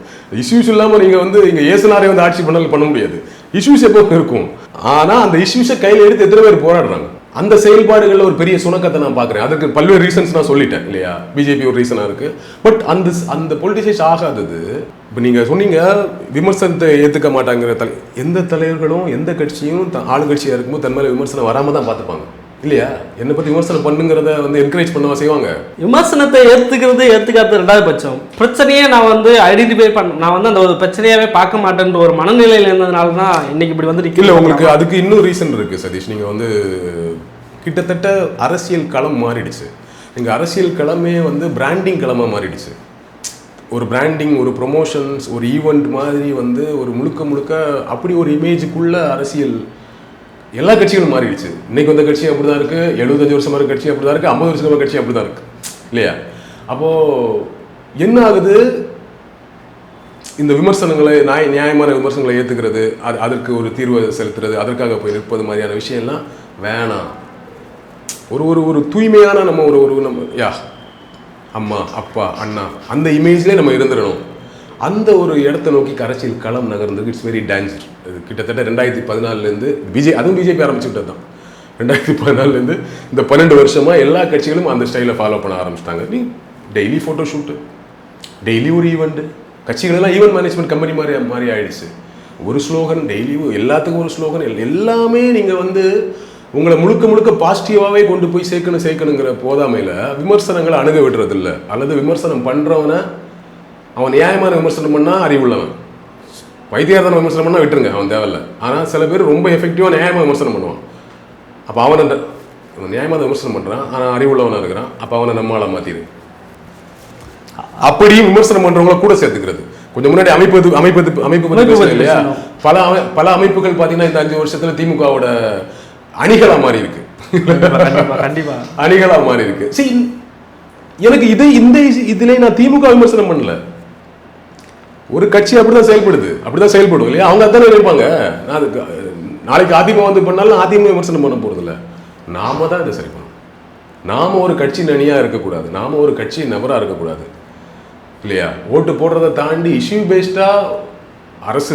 S1: இஷ்யூஸ் இல்லாம நீங்க வந்து இங்க ஏசுனாரே வந்து ஆட்சி பண்ண முடியாது. இஷ்யூஸ் எப்போ இருக்கும். ஆனா அந்த இஷ்யூஸை கையில எடுத்து எத்தனை பேர் போராடுறாங்க. அந்த செயல்பாடுகளில் ஒரு பெரிய சுணக்கத்தை நான் பார்க்குறேன். அதுக்கு பல்வேறு ரீசன்ஸ் நான் சொல்லிட்டேன் இல்லையா? பிஜேபி ஒரு ரீசனாக இருக்குது. பட் அந்த பொலிட்டிசைஸ் ஆகாதது. இப்போ நீங்கள் சொன்னீங்க விமர்சனத்தை ஏற்றுக்க மாட்டாங்கிற எந்த தலைவர்களும் எந்த கட்சியும் ஆளுங்கட்சியாக இருக்கும்போது தன் மேலே விமர்சனம் வராமல் தான் பார்த்துப்பாங்க இல்லையா? என்னை பற்றி விமர்சனம் பண்ணுங்கிறத வந்து என்கரேஜ் பண்ணவா செய்வாங்க.
S2: விமர்சனத்தை ஏற்றுக்காத 2வது பட்சம் பிரச்சனையே நான் வந்து ஐடென்டிஃபை நான் வந்து அந்த ஒரு பிரச்சனையாவே பார்க்க மாட்டேன்ற ஒரு மனநிலையில் இருந்ததுனால தான் இன்னைக்கு இப்படி வந்து
S1: இல்லை. உங்களுக்கு அதுக்கு இன்னும் ரீசன் இருக்குது சதீஷ். நீங்கள் வந்து கிட்டத்தட்ட அரசியல் களம் மாறிடுச்சு. நீங்கள் அரசியல் களமே வந்து பிராண்டிங் களமாக மாறிடுச்சு. ஒரு பிராண்டிங், ஒரு ப்ரொமோஷன்ஸ், ஒரு ஈவெண்ட் மாதிரி வந்து ஒரு முழுக்க அப்படி ஒரு இமேஜுக்குள்ள அரசியல் எல்லா கட்சிகளும் மாறிடுச்சு. இன்னைக்கு வந்த கட்சி அப்படி தான் இருக்குது, 75 வருஷமா இருக்க கட்சி அப்படி தான் இருக்குது, 50 வருஷமா கட்சி அப்படி தான் இருக்குது இல்லையா? அப்போது என்ன ஆகுது, இந்த விமர்சனங்களை நியாயமான விமர்சனங்களை ஏற்றுக்கிறது, அதற்கு ஒரு தீர்வை செலுத்துறது, அதற்காக போய் நிற்பது மாதிரியான விஷயம்லாம் வேணாம். ஒரு தூய்மையான நம்ம நம்ம அம்மா அப்பா அண்ணா அந்த இமேஜ்லேயே நம்ம இருந்துடணும். அந்த ஒரு இடத்த நோக்கி அரசியல் களம் நகர்ந்தது. It's very danger. இது கிட்டத்தட்ட 2014 அதுவும் பிஜேபி ஆரம்பிச்சுக்கிட்டது தான். 2014 இந்த 12 வருஷமாக எல்லா கட்சிகளும் அந்த ஸ்டைலை ஃபாலோ பண்ண ஆரம்பிச்சிட்டாங்க. நீ டெய்லி ஃபோட்டோ ஷூட்டு, டெய்லி ஒரு ஈவெண்ட்டு, கட்சிகளெல்லாம் ஈவெண்ட் மேனேஜ்மெண்ட் கம்பெனி மாதிரி ஆயிடுச்சு. ஒரு ஸ்லோகன் டெய்லி, எல்லாத்துக்கும் ஒரு ஸ்லோகன், எல்லாமே நீங்கள் வந்து உங்களை முழுக்க பாசிட்டிவாகவே கொண்டு போய் சேர்க்கணுங்கிற போதாமையில் விமர்சனங்களை அணுக விடுறதில்லை. அல்லது விமர்சனம் பண்ணுறவனை அவன் நியாயமான விமர்சனம் பண்ணால் அறிவுள்ளவன், வைத்தியார்தான விமர்சனம் பண்ணால் விட்டுருங்க, அவன் தேவையில்லை. ஆனால் சில பேர் ரொம்ப எஃபெக்டிவாக நியாயமாக விமர்சனம் பண்ணுவான். அப்போ அவன் நியாயமாக விமர்சனம் பண்ணுறான், ஆனால் அறிவுள்ளவனாக இருக்கிறான். அப்போ அவனை நம்மளால் மாற்றிடு. அப்படியும் விமர்சனம் பண்ணுறவங்கள கூட சேர்த்துக்கிறது. கொஞ்சம் முன்னாடி அமைப்பு இல்லையா? பல அமைப்புகள் பார்த்தீங்கன்னா இந்த 5 வருஷத்துல திமுகவோட அணிகளா மாறி இருக்கு. அணிகளா மாறி இருக்கு. எனக்கு இதுல நான் திமுக விமர்சனம் பண்ணல. ஒரு கட்சி அப்படிதான் செயல்படும் இல்லையா? அவங்க அதானே நினைப்பாங்க. நாளைக்கு அதிமுக வந்து பண்ணாலும் அதிமுக விமர்சனம் பண்ண போறது இல்லை. நாம தான் இதை சரி பண்ணணும். நாம ஒரு கட்சி அணியா இருக்கக்கூடாது, நாம ஒரு கட்சி நபரா இருக்கக்கூடாது இல்லையா? ஓட்டு போடுறதை தாண்டி இஷ்யூ பேஸ்டா அரசு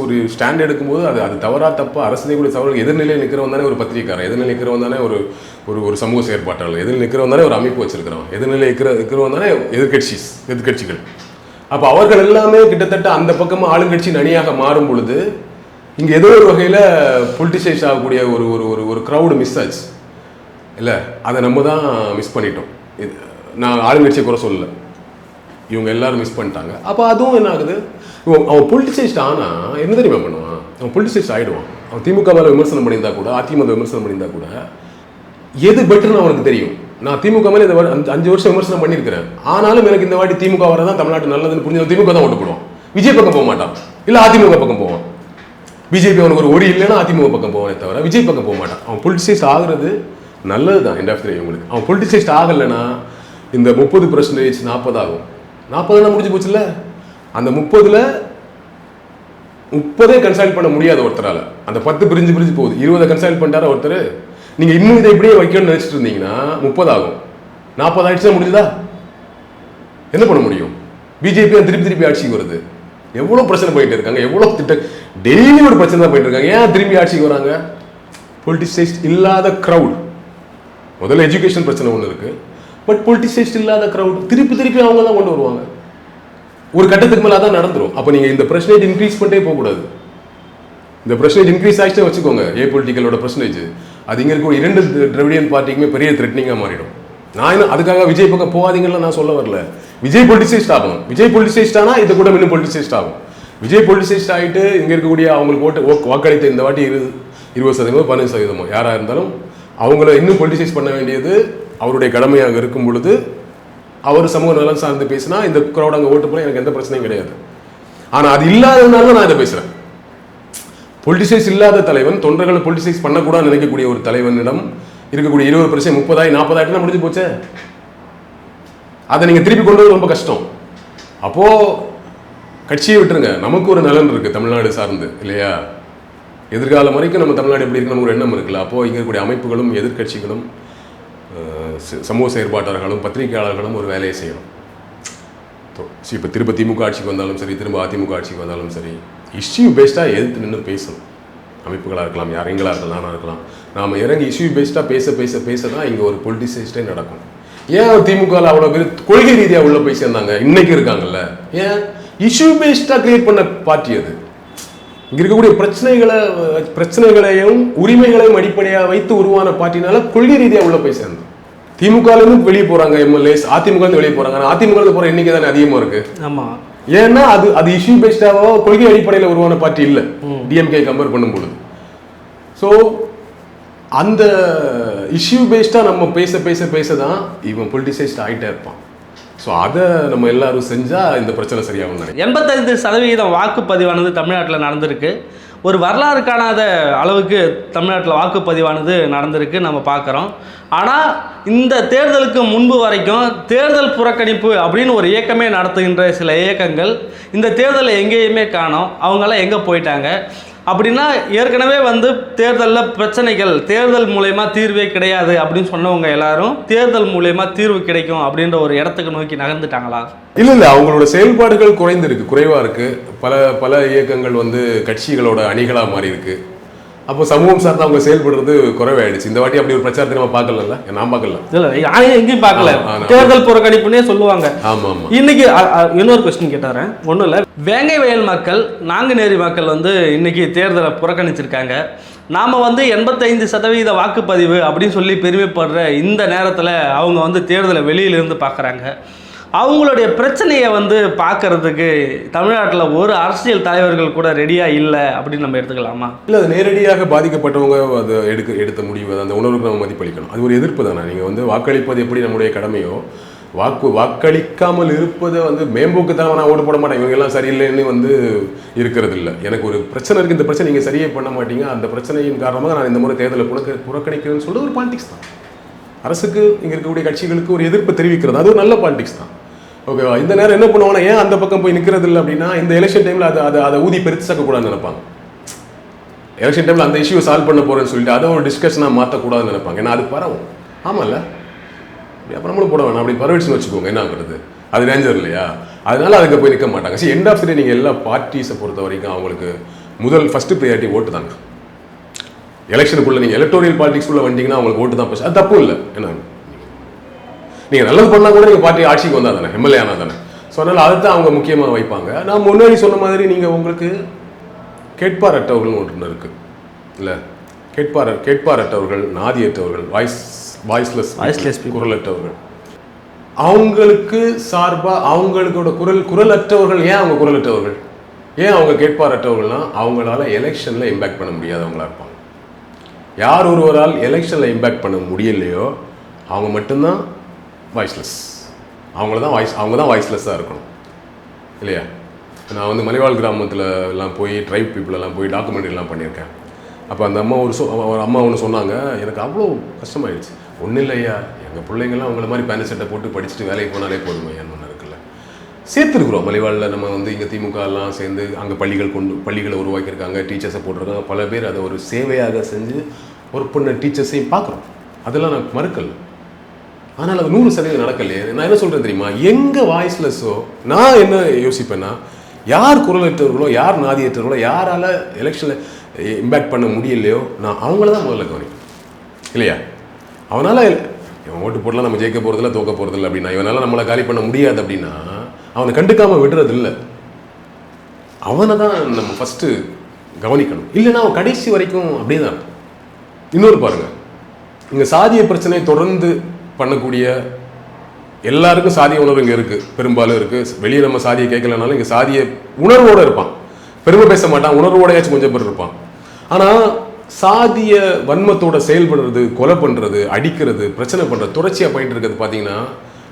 S1: ஒரு ஸ்டாண்ட் எடுக்கும்போது அது தவறா தப்பா அரசு கூட தவறு. எதிர்நிலையில் நிற்கிறவன் தானே ஒரு பத்திரிகைக்காரன், எதிர்நிலை நிற்கிறவன் தானே ஒரு சமூக செயற்பாட்டாளர், எதிர்நிலை நிற்கிறவன் தானே ஒரு அமைப்பு வச்சிருக்கிறவன், எதிர்நிலை இருக்கிறவன் தானே எதிர்கட்சிகள். அப்போ அவர்கள் எல்லாமே கிட்டத்தட்ட அந்த பக்கமாக ஆளுங்கட்சியின் அணியாக மாறும் பொழுது இங்கே ஏதோ ஒரு வகையில் பொலிட்டிசைஸ் ஆகக்கூடிய ஒரு க்ரௌடு மிஸ் ஆச்சு இல்லை? அதை நம்ம தான் மிஸ் பண்ணிட்டோம். நான் ஆளுங்கட்சியை குறை சொல்லலை, இவங்க எல்லாரும் மிஸ் பண்ணிட்டாங்க. அப்போ அதுவும் என்ன ஆகுது, அவன் பொலிட்டிசைஸ்ட் ஆனால் என்ன தெரியுமா பண்ணுவான்? அவன் பொலிட்டிசைஸ்ட் ஆகிடுவான். அவன் திமுக மேலே விமர்சனம் பண்ணியிருந்தா கூட, அதிமுக விமர்சனம் பண்ணியிருந்தா கூட எது பெட்டர்னு அவனுக்கு தெரியும். நான் திமுக மேலே இந்த 5 வருஷம் விமர்சனம் பண்ணியிருக்கிறேன், ஆனாலும் எனக்கு இந்த வாட்டி திமுக வரதான் தமிழ்நாட்டு நல்லதுன்னு புரிஞ்சு திமுக தான் ஓட்டு போடுவான். விஜய் பக்கம் போக மாட்டான், இல்லை அதிமுக பக்கம் போவான். பிஜேபி அவனுக்கு ஒரு இல்லைன்னா அதிமுக பக்கம் போவானே தவிர விஜய் பக்கம் போக மாட்டான். அவன் பொலிட்டிசைஸ்ட் ஆகுறது நல்லது தான் எண்ட் ஆஃப் தி டே. உங்களுக்கு அவன் பொலிட்டிசைஸ்ட் ஆகலைன்னா இந்த 30% 40 ஆகும். 40 முடிஞ்சு போச்சுல்ல. அந்த 30 கன்சல்ட் பண்ண முடியாத ஒருத்தரால அந்த 10 பிரிஞ்சு போகுது. 20 கன்சல்ட் பண்ணிட்டார ஒருத்தர். நீங்க இன்னும் இதை இப்படியே வைக்கணும்னு நினைச்சிட்டு இருந்தீங்கன்னா 30 ஆகும். 40 ஆயிடுச்சுன்னா முடிஞ்சுதா? என்ன பண்ண முடியும்? பிஜேபி திருப்பி ஆட்சிக்கு வருது. எவ்வளோ பிரச்சனை போயிட்டு இருக்காங்க, எவ்வளோ டெய்லி ஒரு பிரச்சனை தான் போயிட்டு இருக்காங்க. ஏன் திரும்பி ஆட்சிக்கு வராங்க? பொலிட்டிசைஸ்ட் இல்லாத க்ரௌட். முதல்ல எஜுகேஷன் பிரச்சனை ஒன்று இருக்கு, பட் பொலிட்டிசைஸ்ட் இல்லாத க்ரௌட் திருப்பி அவங்க தான் கொண்டு வருவாங்க. ஒரு கட்டத்துக்கு மேலே அதான் நடந்துடும். அப்போ நீங்கள் இந்த பர்சன்டேஜ் இன்க்ரீஸ் பண்ணிட்டே போகக்கூடாது. இந்த பர்சன்டேஜ் இன்க்ரீஸ் ஆகிட்டே வச்சுக்கோங்க, ஏ பொலிட்டிக்கலோட பர்சன்டேஜ் அது இங்கே இருக்க 2 திராவிடியன் பார்ட்டிக்குமே பெரிய த்ரெட்னிங்காக மாறிடும். நான் இன்னும் அதுக்காக விஜய் பக்கம் போகாதீங்கன்னு நான் சொல்ல வரல. விஜய் பொலிட்டிசைஸ்ட் ஆகணும். விஜய் பொலிட்டிசைஸ்ட் ஆனால் இது கூட இன்னும் பொலிட்டிசைஸ்ட் ஆகும். விஜய் பொலிட்டிசைஸ்ட் ஆகிட்டு இங்கே இருக்கக்கூடிய அவங்களுக்கு வாக்களித்த இந்த வாட்டி 20% 15% யாராக இருந்தாலும் அவங்கள இன்னும் பொலிட்டிசைஸ் பண்ண வேண்டியது அவருடைய கடமையாக இருக்கும் பொழுது அவர் சமூக நலன் சார்ந்து பேசினா இந்த க்ரௌட் அங்கே ஓட்டு போனால் எனக்கு எந்த பிரச்சனையும் கிடையாது. ஆனால் அது இல்லாததுனால நான் இதை பேசுகிறேன். பொலிட்டிசைஸ் இல்லாத தலைவன், தொண்டர்களை பொலிட்டிசைஸ் பண்ணக்கூடாதுன்னு நினைக்கக்கூடிய ஒரு தலைவனிடம் இருக்கக்கூடிய 20% 30 40 முடிஞ்சு போச்சே. அதை நீங்கள் திருப்பி கொண்டு வர ரொம்ப கஷ்டம். அப்போது கட்சியை விட்டுருங்க, நமக்கு ஒரு நலன் இருக்குது தமிழ்நாடு சார்ந்து இல்லையா? எதிர்காலம் வரைக்கும் நம்ம தமிழ்நாடு எப்படி இருக்குன்னு ஒரு எண்ணம் இருக்குல்ல. அப்போது இங்கே இருக்கக்கூடிய அமைப்புகளும் எதிர்கட்சிகளும் சமூக செயற்பாட்டாளர்களும் பத்திரிகையாளர்களும் ஒரு வேலையை செய்யணும். இப்போ திரும்ப திமுக ஆட்சிக்கு வந்தாலும் சரி, திரும்ப அதிமுக ஆட்சிக்கு வந்தாலும் சரி, இஷ்யூ பேஸ்டாக எதிர்த்து நின்று பேசணும். அமைப்புகளாக இருக்கலாம், யாரெங்களாக இருக்கலாம், நானாக இருக்கலாம். நாம் இறங்கி இஷ்யூ பேஸ்டாக பேச தான் இங்கே ஒரு பொலிட்டிசைஸ்டே நடக்கும். ஏன் திமுகவில் அவ்வளோ பேர் கொள்கை ரீதியாக உள்ள போய் சேர்ந்தாங்க, இன்னைக்கு இருக்காங்கல்ல? ஏன் இஷ்யூ பேஸ்டாக கிரியேட் பண்ண பார்ட்டி அது. இங்கே இருக்கக்கூடிய பிரச்சனைகளையும் உரிமைகளையும் அடிப்படையாக வைத்து உருவான பார்ட்டினால கொள்கை ரீதியாக உள்ள போய் சேர்ந்தோம். திமுகலேருந்து வெளியே போகிறாங்க எம்எல்ஏஸ், அதிமுகலேருந்து வெளியே போகிறாங்க. ஆனால் அதிமுகலேருந்து போகிற எண்ணிக்கை தானே அதிகமாக இருக்குது.
S2: ஆமாம்.
S1: ஏன்னா அது இஷ்யூ பேஸ்டாவோ கொள்கை அடிப்படையில் உருவான பார்ட்டி இல்லை டிஎம்கே கம்பேர் பண்ணும்பொழுது. ஸோ அந்த இஷ்யூ பேஸ்டாக நம்ம பேச தான் இவன் பொலிட்டிசைஸ்ட் ஆகிட்டே இருப்பான். ஸோ அதை நம்ம எல்லாரும் செஞ்சால் இந்த பிரச்சனை சரியாகும்.
S2: 85% வாக்குப்பதிவானது தமிழ்நாட்டில் நடந்திருக்கு. ஒரு வரலாறு காணாத அளவுக்கு தமிழ்நாட்டில் வாக்குப்பதிவானது நடந்திருக்கு நம்ம பார்க்குறோம். ஆனால் இந்த தேர்தலுக்கு முன்பு வரைக்கும் தேர்தல் புறக்கணிப்பு அப்படின்னு ஒரு இயக்கமே நடத்துகின்ற சில இயக்கங்கள் இந்த தேர்தலை எங்கேயுமே காணோம். அவங்களாம் எங்கே போயிட்டாங்க அப்படின்னா, ஏற்கனவே தேர்தலில் பிரச்சனைகள், தேர்தல் மூலயமா தீர்வே கிடையாது அப்படின்னு சொன்னவங்க எல்லாரும் தேர்தல் மூலயமா தீர்வு கிடைக்கும் அப்படின்ற ஒரு இடத்துக்கு நோக்கி நகர்ந்துட்டாங்களா?
S1: இல்லை, அவங்களோட செயல்பாடுகள் குறைவாக இருக்குது. பல இயக்கங்கள் கட்சிகளோட அணிகளாக மாறி இருக்கு. அப்போ சமூகம் சார்ந்து அவங்க செயல்படுறது குறைவாயிடுச்சு. இந்த வாட்டி அப்படி ஒரு பிரச்சாரத்தை நம்ம பார்க்கல. நான் பார்க்கல,
S2: யாரையும் எங்கேயும் பார்க்கல. தேர்தல் புறக்கணிப்புன்னே சொல்லுவாங்க.
S1: ஆமாம் ஆமாம்.
S2: இன்னைக்கு இன்னொரு கொஸ்டின் கேட்டாரன். ஒன்றும் இல்லை, வேங்கை வயல் மக்கள், நாங்குநேரி மக்கள் இன்னைக்கு தேர்தலை புறக்கணிச்சிருக்காங்க. நாம் 85% வாக்குப்பதிவு அப்படின்னு சொல்லி பெருமைப்படுற இந்த நேரத்தில் அவங்க தேர்தலை வெளியிலிருந்து பார்க்குறாங்க. அவங்களுடைய பிரச்சனையை பார்க்கறதுக்கு தமிழ்நாட்டில் ஒரு அரசியல் தலைவர்கள் கூட ரெடியாக இல்லை அப்படின்னு நம்ம எடுத்துக்கலாமா? இல்லை,
S1: அது நேரடியாக பாதிக்கப்பட்டவங்க அதை எடுத்த முடிவு, அந்த உணர்வுக்கு நம்ம மதிப்பளிக்கணும். அது ஒரு எதிர்ப்பு தானே. நீங்கள் வாக்களிப்பது எப்படி நம்முடைய கடமையோ, வாக்களிக்காமல் இருப்பதை மேம்போக்கு தான் நான் ஓட்டு போட மாட்டேன், இவங்கெல்லாம் சரியில்லைன்னு இருக்கிறது இல்லை. எனக்கு ஒரு பிரச்சனை இருக்குது, இந்த பிரச்சனை நீங்கள் சரியே பண்ண மாட்டீங்க, அந்த பிரச்சனையின் காரணமாக நான் இந்த முறை தேர்தலை புறக்கணிக்கிறேன்னு சொல்லிட்டு ஒரு பாலிடிக்ஸ் தான். அரசுக்கு இங்கே இருக்கக்கூடிய கட்சிகளுக்கு ஒரு எதிர்ப்பு தெரிவிக்கிறது, அது ஒரு நல்ல பாலிடிக்ஸ் தான். ஓகேவா? இந்த நேரம் என்ன பண்ணுவாங்கன்னா, ஏன் அந்த பக்கம் போய் நிற்கிறது இல்லை அப்படின்னா, இந்த எலெக்ஷன் டைமில் அதை ஊதி பெருசாக்கக்கூடாதுன்னு நினைப்பாங்க. எலெக்ஷன் டைமில் அந்த இஷ்யூ சால்வ் பண்ண போகிறேன்னு சொல்லிட்டு அதை ஒரு டிஸ்கஷனாக மாற்றக்கூடாதுன்னு நினைப்பாங்க. ஏன்னா அது பரவும். ஆமாம்ல, அப்புறம் நம்மளும் போட வேணாம், அப்படி பரவிச்சுன்னு வச்சுக்கோங்க, என்ன ஆகுறது? அது டேஞ்சர் இல்லையா? அதனால அதுக்கு போய் நிற்க மாட்டாங்க. சரி, எண்ட் ஆஃப் தி டே நீங்கள் எல்லா பார்ட்டிஸை பொறுத்த வரைக்கும் அவங்களுக்கு ஃபஸ்ட்டு ப்ரியாரிட்டி ஓட்டு தாங்க. எலெக்ஷனுக்குள்ளே நீங்கள் எலக்டோரியல் பாலிடிக்ஸ்குள்ளே வந்தீங்கன்னா அவங்களுக்கு ஓட்டு தான். அது தப்பு இல்லை. என்ன, நீங்கள் நல்லது பண்ணால் கூட நீங்கள் பார்ட்டி ஆட்சிக்கு வந்தால் தானே, எம்எல்ஏ ஆனால் தானே. ஸோ அதனால் அதை தான் அவங்க முக்கியமாக வைப்பாங்க. நான் முன்னாடி சொன்ன மாதிரி நீங்கள் உங்களுக்கு கேட்பார் அற்றவர்கள்னு ஒன்று இருக்குது இல்லை? கேட்பார் அற்றவர்கள், நாதியற்றவர்கள், வாய்ஸ்லெஸ் குரலற்றவர்கள், அவங்களுக்கு சார்பாக அவங்களோட குரல் அற்றவர்கள். ஏன் அவங்க குரலற்றவர்கள், ஏன் அவங்க கேட்பார் அற்றவர்கள்னா, அவங்களால எலெக்ஷனில் இம்பேக்ட் பண்ண முடியாதவங்களா இருப்பாங்க. யார் ஒருவரால் எலெக்ஷனில் இம்பேக்ட் பண்ண முடியலையோ அவங்க மட்டும்தான் வாய்ஸ்லெஸ். அவங்க தான் வாய்ஸ்லெஸ்ஸாக இருக்கணும் இல்லையா? நான் மலைவாழ் கிராமத்தில் எல்லாம் போய் ட்ரைப் பீப்புளெல்லாம் போய் டாக்குமெண்ட்ரிலாம் பண்ணியிருக்கேன். அப்போ அந்த அம்மா ஒரு அம்மா ஒன்று சொன்னாங்க, எனக்கு அவ்வளோ கஷ்டமாயிடுச்சு. ஒன்றும் இல்லையா, எங்கள் பிள்ளைங்கள்லாம் அவங்கள மாதிரி பேண்ட் சட்டை போட்டு படிச்சுட்டு வேலைக்கு போனாலே போதுமே, ஒன்று இருக்குல்ல. சேர்த்துருக்குறோம் மலைவாழில். நம்ம இங்கே திமுகலாம் சேர்ந்து அங்கே பள்ளிகளை உருவாக்கியிருக்காங்க, டீச்சர்ஸை போட்டிருக்காங்க. பல பேர் அதை ஒரு சேவையாக செஞ்சு ஒர்க் பண்ண டீச்சர்ஸையும் பார்க்குறோம். அதெல்லாம் நான் மறுக்கல. ஆனால் அது 100% நடக்கலையே. நான் என்ன சொல்கிறேன் தெரியுமா, எங்கே வாய்ஸ்லெஸ்ஸோ நான் என்ன யோசிப்பேன்னா, யார் குரலற்றவர்களோ யார் நாதியற்றவர்களோ யாரால் எலெக்ஷனில் இம்பேக்ட் பண்ண முடியலையோ நான் அவங்கள தான் முதல்ல கவனிப்பேன் இல்லையா. அவனால் இவன் ஓட்டு போடலாம் நம்ம ஜெயிக்க போகிறதில்ல தோக்க போகிறதில்ல அப்படின்னா, இவனால் நம்மளை காலி பண்ண முடியாது அப்படின்னா அவனை கண்டுக்காமல் விடுறது இல்லை. அவனை தான் நம்ம ஃபஸ்ட்டு கவனிக்கணும். இல்லைன்னா அவன் கடைசி வரைக்கும் அப்படியே தான். இன்னொரு பாருங்கள், இங்கே சாதிய பிரச்சனை தொடர்ந்து பண்ணக்கூடிய எல்லாருக்கும் சாதிய உணர்வு இங்கே இருக்குது, பெரும்பாலும் இருக்குது. வெளியே நம்ம சாதியை கேட்கலனாலும் இங்கே சாதிய உணர்வோடு இருப்பான், பெருமை பேச மாட்டான், உணர்வோடையாச்சும் கொஞ்சம் பேர் இருப்பான். ஆனால் சாதிய வன்மத்தோட செயல்படுறது, கொலை பண்ணுறது, அடிக்கிறது, பிரச்சனை பண்ணுறது தொடர்ச்சியாக பண்ணிட்டு இருக்கிறது பார்த்தீங்கன்னா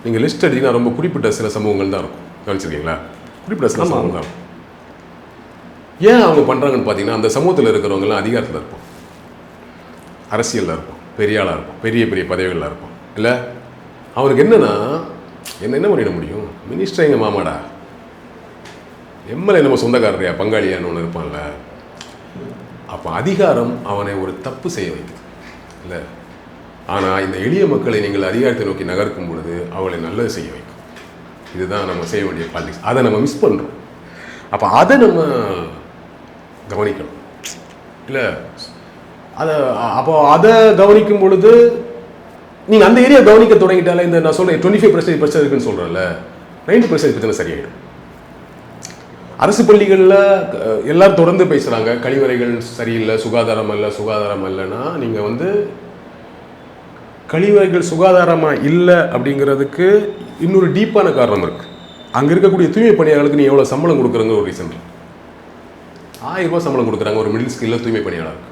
S1: நீங்கள் லிஸ்ட் எடுத்தீங்கன்னா ரொம்ப குறிப்பிட்ட சில சமூகங்கள் தான் இருக்கும். கவனிச்சிருக்கீங்களா? குறிப்பிட்ட சில சமூகம் தான். ஏன் அவங்க பண்ணுறாங்கன்னு பார்த்தீங்கன்னா, அந்த சமூகத்தில் இருக்கிறவங்கலாம் அதிகாரத்தில் இருப்போம், அரசியலில் இருப்போம், பெரிய ஆளாக இருப்போம், பெரிய பெரிய பதவிகளில் இருப்போம். இல்லை அவனுக்கு என்னன்னா என்ன பண்ணிட முடியும், மினிஸ்டர் எங்கள் மாமாடா, எம்எல்ஏ நம்ம சொந்தக்காரரையா பங்காளியான்னு ஒன்று இருப்பான்ல. அப்போ அதிகாரம் அவனை ஒரு தப்பு செய்ய வைக்குது இல்லை. ஆனால் இந்த எளிய மக்களை நீங்கள் அதிகாரத்தை நோக்கி நகர்க்கும் பொழுது அவளை நல்லது செய்ய வைக்கும். இதுதான் நம்ம செய்ய வேண்டிய பாலிடிக்ஸ். அதை நம்ம மிஸ் பண்ணுறோம். அப்போ அதை நம்ம கவனிக்கணும் இல்லை. அதை கவனிக்கும் பொழுது நீங்கள் அந்த ஏரியா கவனிக்க தொடங்கிட்டாலே இந்த நான் சொல்கிறேன் 25% பிரச்சனை இருக்குன்னு சொல்கிறேன்ல, 90% பிரச்சனை சரியாயிடும். அரசு பள்ளிகளில் எல்லாரும் தொடர்ந்து பேசுகிறாங்க, கழிவறைகள் சரியில்லை, சுகாதாரம் இல்லைன்னா நீங்கள் கழிவறைகள் சுகாதாரமாக இல்லை அப்படிங்கிறதுக்கு இன்னொரு டீப்பான காரணம் இருக்குது. அங்கே இருக்கக்கூடிய தூய்மை பணியாளர்களுக்கு நீ எவ்வளோ சம்பளம் கொடுக்குறங்க ஒரு ரீசன். 1000 ரூபாய் சம்பளம் கொடுக்குறாங்க ஒரு மிடில் ஸ்கில்ல தூய்மை பணியாளருக்கு.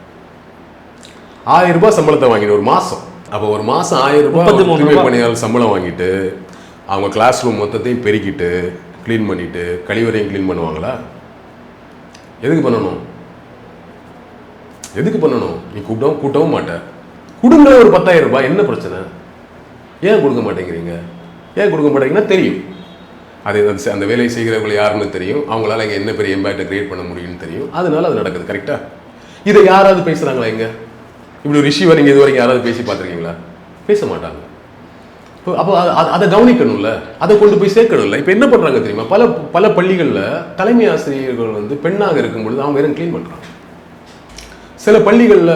S1: 1000 ரூபாய் சம்பளத்தை வாங்கிட்டு ஒரு மாதம், அப்போ ஒரு மாதம் 1000 ரூபாய் தூய்மை பணியாளர் சம்பளம் வாங்கிட்டு அவங்க கிளாஸ் ரூம் மொத்தத்தையும் பெருக்கிட்டு க்ளீன் பண்ணிவிட்டு கழிவறையும் க்ளீன் பண்ணுவாங்களா? எதுக்கு பண்ணணும்? நீ கூட்டவும் மாட்டேன். கொடுங்க ஒரு 10,000 ரூபாய், என்ன பிரச்சனை? ஏன் கொடுக்க மாட்டேங்கிறீங்கன்னா தெரியும், அது அந்த வேலையை செய்கிறவர்கள் யாருன்னு தெரியும், அவங்களால இங்கே என்ன பெரிய இம்பேக்டை கிரியேட் பண்ண முடியும்னு தெரியும். அதனால அது நடக்குது. கரெக்டாக இதை யாராவது பேசுகிறாங்களா? எங்க இப்படி ஒரு இஷ்யூவை நீங்கள் இது வரைக்கும் யாராவது பேசி பார்த்துருக்கீங்களா? பேச மாட்டாங்க. அப்போ அதை கவனிக்கணும்ல, அதை கொண்டு போய் சேர்க்கணும்ல. இப்போ என்ன பண்ணுறாங்க தெரியுமா, பல பள்ளிகளில் தலைமை ஆசிரியர்கள் பெண்ணாக இருக்கும் பொழுது அவங்க வெறும் க்ளீன் பண்ணுறாங்க. சில பள்ளிகளில்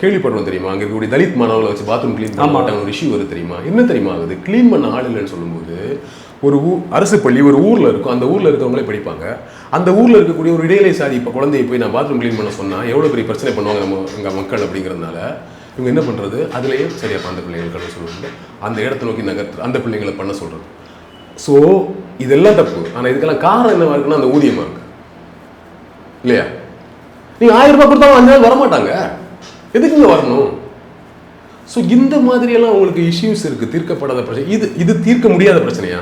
S1: கேள்விப்படுறோம் தெரியுமா, அங்கே இருக்கக்கூடிய தலித் மாணவர்களை வச்சு பாத்ரூம் க்ளீன் பண்ண மாட்டாங்க. ஒரு இஷ்யூ வருது தெரியுமா? என்ன தெரியுமா ஆகுது? க்ளீன் பண்ண ஆள் இல்லைன்னு சொல்லும்போது ஒரு அரசு பள்ளி ஒரு ஊரில் இருக்கும், அந்த ஊரில் இருக்கவங்களே படிப்பாங்க. அந்த ஊரில் இருக்கக்கூடிய ஒரு இடைநிலை சாதி இப்போ குழந்தையை போய் நான் பாத்ரூம் க்ளீன் பண்ண சொன்னால் எவ்வளோ பெரிய பிரச்சனை பண்ணுவாங்க எங்கள் மக்கள் அப்படிங்கிறதுனால இவங்க என்ன பண்ணுறது, அதுலேயே சரியா அந்த பிள்ளைங்களுக்கு சொல்லுவாங்க, அந்த இடத்த நோக்கி அந்த பிள்ளைங்களை பண்ண சொல்கிறது. ஸோ இதெல்லாம் தப்பு. ஆனால் இதுக்கெல்லாம் காரணம் என்னவா இருக்குன்னா அந்த ஊதியமாக இருக்கு இல்லையா? நீங்கள் 1000 ரூபாய் கொடுத்தாலும் 5 நாள் வரமாட்டாங்க, எதுக்குங்க வரணும்? ஸோ இந்த மாதிரியெல்லாம் உங்களுக்கு இஷ்யூஸ் இருக்குது, தீர்க்கப்படாத பிரச்சனை. இது தீர்க்க முடியாத பிரச்சனையா?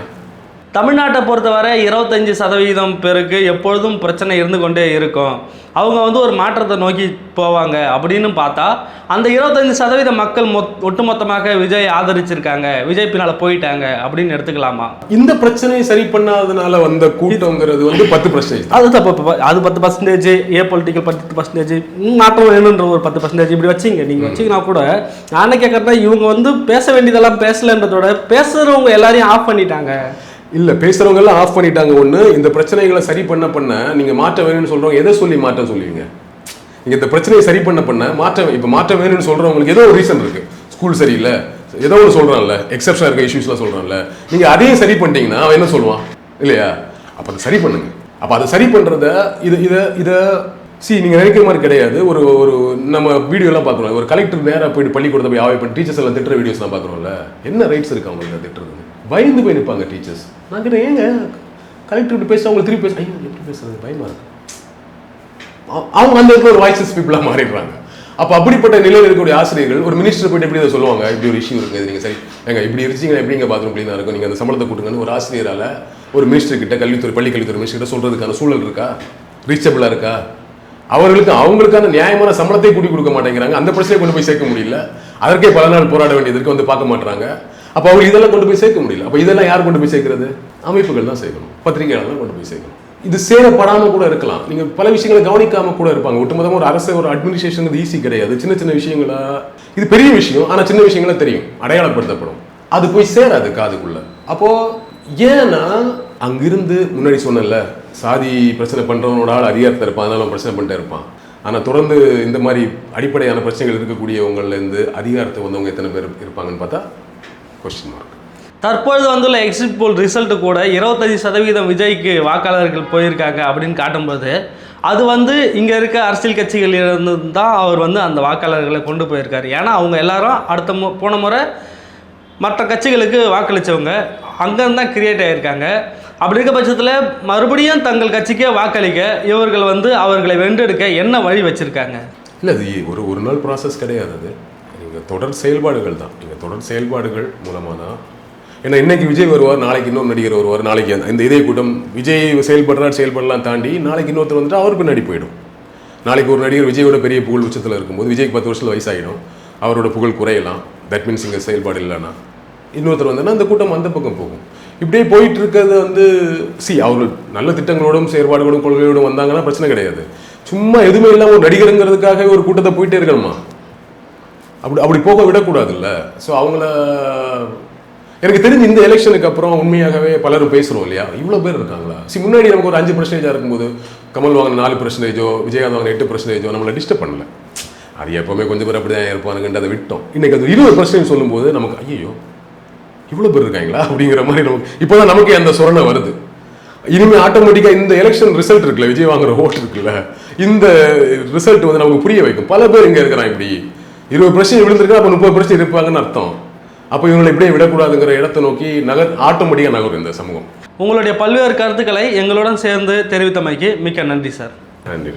S2: தமிழ்நாட்டை பொறுத்தவரை 25% பேருக்கு எப்பொழுதும் பிரச்சனை இருந்து கொண்டே இருக்கும். அவங்க ஒரு மாற்றத்தை நோக்கி போவாங்க அப்படின்னு பார்த்தா அந்த 25% மக்கள் ஒட்டுமொத்தமாக விஜய் ஆதரிச்சிருக்காங்க, விஜய் பின்னால் போயிட்டாங்க அப்படின்னு எடுத்துக்கலாமா?
S1: இந்த பிரச்சனையை சரி பண்ணாதனால வந்த கூட்டங்கிறது 10%.
S2: அது 10%, ஏ பொலிட்டிக்கல் 10%, மாற்றம் வேணுன்ற ஒரு 10% இப்படி வச்சிங்க. நீங்கள் வச்சிங்கன்னா கூட நான் கேட்குறதா, இவங்க பேச வேண்டியதெல்லாம் பேசலன்றதோட பேசுகிறவங்க எல்லாரையும் ஆஃப் பண்ணிட்டாங்க.
S1: இல்லை, பேசுகிறவங்க எல்லாம் ஆஃப் பண்ணிட்டாங்க. ஒன்று, இந்த பிரச்சனைகளை சரி பண்ண நீங்கள் மாற்ற வேணும்னு சொல்கிறவங்க எதை சொல்லி மாற்றம் சொல்லுவீங்க? நீங்கள் இந்த பிரச்சனையை சரி பண்ண மாற்ற வேணும்னு சொல்கிறவங்களுக்கு ஏதோ ஒரு ரீசன் இருக்குது. ஸ்கூல் சரியில்லை, ஏதோ ஒன்று சொல்கிறான்ல, எக்ஸப்ஷனாக இருக்க இஷ்யூஸ்லாம் சொல்கிறான்ல, நீங்கள் அதையும் சரி பண்ணிட்டீங்கன்னா அவன் என்ன சொல்லுவான் இல்லையா? அப்போ அதை சரி பண்ணுங்க. அப்போ அதை சரி பண்ணுறத இதை நீங்கள் நினைக்கிற மாதிரி கிடையாது. ஒரு நம்ம வீடியோலாம் பார்க்குறோம், ஒரு கலெக்டர் நேராக போயிட்டு பள்ளிக்கூடத்தை போய் ஆவை பண்ணி டீச்சர்ஸ் எல்லாம் திட்டுற வீடியோஸ்லாம் பார்க்குறோம்ல. என்ன ரைட்ஸ் இருக்குது அவங்களுக்கு திட்டுறது? பயந்து போய் நிற்பாங்க டீச்சர்ஸ். நான் கிட்ட ஏங்க கலெக்டர் பேச அவங்களை திருப்பி பேச, ஐயோ எப்படி பேசுறது, பயமாக இருக்கு. அவங்க அந்த இடத்துல ஒரு வாய்ஸஸ் பீப்புளாக மாறிடுறாங்க. அப்போ அப்படிப்பட்ட நிலையில் இருக்கக்கூடிய ஆசிரியர்கள் ஒரு மினிஸ்டர் போய்ட்டு எப்படி அதை சொல்லுவாங்க, இப்படி ஒரு இஷ்யூ இருக்குது, நீங்கள் சரி எங்க இப்படி இருந்துச்சிங்கன்னா எப்படிங்க பாத்ரூம் க்ளீனாக இருக்கும், நீங்கள் அந்த சம்பளத்தை கொடுங்கன்னு ஒரு ஆசிரியரால் ஒரு மினிஸ்டர் கிட்ட பள்ளி கல்வித்துறை மினிஸ்டர் கிட்ட சொல்கிறதுக்கான சூழல் இருக்கா? ரீச்சபிளாக இருக்கா? அவங்களுக்கான நியாயமான சம்பளத்தை கூட்டி கொடுக்க மாட்டேங்கிறாங்க. அந்த பிரச்சனையை கொண்டு போய் சேர்க்க முடியல. அதற்கே பல நாள் போராட வேண்டியதற்கு பார்க்க மாட்டாங்க. அப்போ அவங்க இதெல்லாம் கொண்டு போய் சேர்க்க முடியல. அப்போ இதெல்லாம் யார் கொண்டு போய் சேர்க்கறது? அமைப்புகள் தான் சேர்க்கணும், பத்திரிகையாளர் தான் கொண்டு போய் சேர்க்கணும். இது சேரப்படாமல் கூட இருக்கலாம். நீங்கள் பல விஷயங்களை கவனிக்காமல் கூட இருப்பாங்க. ஒட்டுமொத்தமாக ஒரு அரசு ஒரு அட்மினிஸ்ட்ரேஷன் ஈஸி கிடையாது. சின்ன சின்ன விஷயங்களா இது பெரிய விஷயம், ஆனால் சின்ன விஷயங்களா தெரியும், அடையாளப்படுத்தப்படும். அது போய் சேராது காதுக்குள்ள. அப்போ ஏன்னா அங்கிருந்து முன்னாடி சொன்னல சாதி பிரச்சனை பண்றவனோட ஆள் அதிகாரத்தில் இருப்பான், அதனால பிரச்சனை பண்ணிட்டே இருப்பான். ஆனால் தொடர்ந்து இந்த மாதிரி அடிப்படையான பிரச்சனைகள் இருக்கக்கூடியவங்கலேருந்து அதிகாரத்தை வந்தவங்க எத்தனை பேர் இருப்பாங்கன்னு பார்த்தா கொஸ்டின் மார்க்.
S2: தற்பொழுது வந்துள்ள எக்ஸிட் போல் ரிசல்ட்டு கூட 25% விஜய்க்கு வாக்காளர்கள் போயிருக்காங்க அப்படின்னு காட்டும்போது அது வந்து இங்கே இருக்க அரசியல் கட்சிகளிலிருந்து தான் அவர் வந்து அந்த வாக்காளர்களை கொண்டு போயிருக்காரு. ஏன்னா அவங்க எல்லாரும் போன முறை மற்ற கட்சிகளுக்கு வாக்களித்தவங்க அங்கேருந்து தான் கிரியேட் ஆகியிருக்காங்க. அப்படி இருக்க பட்சத்தில் மறுபடியும் தங்கள் கட்சிக்கே வாக்களிக்க இவர்கள் வந்து அவர்களை வென்றெடுக்க என்ன வழி வச்சுருக்காங்க?
S1: இல்லை, அது ஒரு நாள் ப்ராசஸ் கிடையாது. அது நீங்கள் தொடர் செயல்பாடுகள் தான். நீங்கள் தொடர் செயல்பாடுகள் மூலமாக தான். ஏன்னா இன்றைக்கி விஜய் வருவார், நாளைக்கு இன்னொரு நடிகர் வருவார், நாளைக்கு இந்த இதே கூட்டம் விஜய் செயல்படலாம் தாண்டி நாளைக்கு இன்னொருத்தர் வந்துட்டு அவர் பின்னாடி போயிடும். நாளைக்கு ஒரு நடிகர் விஜயோட பெரிய புகழ் உச்சத்தில் இருக்கும்போது விஜய்க்கு 10 வருஷத்தில் வயசாகிடும், அவரோட புகழ் குறையலாம். தட் மீன்ஸ் இங்கே செயல்பாடு இல்லைன்னா இன்னொருத்தர் வந்தோன்னா அந்த கூட்டம் அந்த பக்கம் போகும். இப்படியே போயிட்டு இருக்கிறது வந்து அவர்கள் நல்ல திட்டங்களோடும் செயற்பாடுகளோடும் கொள்கையோடும் வந்தாங்கன்னா பிரச்சனை கிடையாது. சும்மா எதுவுமே இல்லாமல் ஒரு நடிகருங்கிறதுக்காக ஒரு கூட்டத்தை போயிட்டே இருக்கணுமா? அப்படி போக விடக்கூடாதுல்ல. ஸோ அவங்கள எனக்கு தெரிஞ்சு இந்த எலெக்ஷனுக்கு அப்புறம் உண்மையாகவே பலரும் பேசுகிறோம் இல்லையா, இவ்வளோ பேர் இருக்காங்களா? முன்னாடி நமக்கு ஒரு 5% இருக்கும்போது கமல் வாங்கின 4%, விஜயகாந்த் வாங்கின 8% நம்மளை டிஸ்டர்ப் பண்ணல. அது எப்போவுமே கொஞ்சம் பேர் அப்படி தான் இருப்பானுங்கன்ட்டு அதை விட்டோம். இன்றைக்கி அது 20% சொல்லும்போது நமக்கு ஐயோ இவ்வளோ பேர் இருக்காங்களா அப்படிங்கிற மாதிரி நமக்கு இப்போ தான் நமக்கு அந்த சொரணை வருது. இனிமேல் ஆட்டோமேட்டிக்காக இந்த எலெக்ஷன் ரிசல்ட் இருக்குல்ல, விஜய் வாங்குற ஓட்டு இருக்குல்ல, இந்த ரிசல்ட் வந்து நமக்கு புரிய வைக்கும். பல பேர் இங்கே இருக்கிறான், இப்படி 20% விழுந்திருக்கா, அப்போ 30% இருப்பாங்கன்னு அர்த்தம். அப்போ இவங்களை இப்படியே விடக்கூடாதுங்கிற இடத்தை நோக்கி ஆட்டோமேட்டிக்காக நகரும் இந்த சமூகம்.
S2: உங்களுடைய பல்வேறு கருத்துக்களை எங்களுடன் சேர்ந்து தெரிவித்தமைக்கு மிக்க நன்றி சார்.
S1: நன்றி.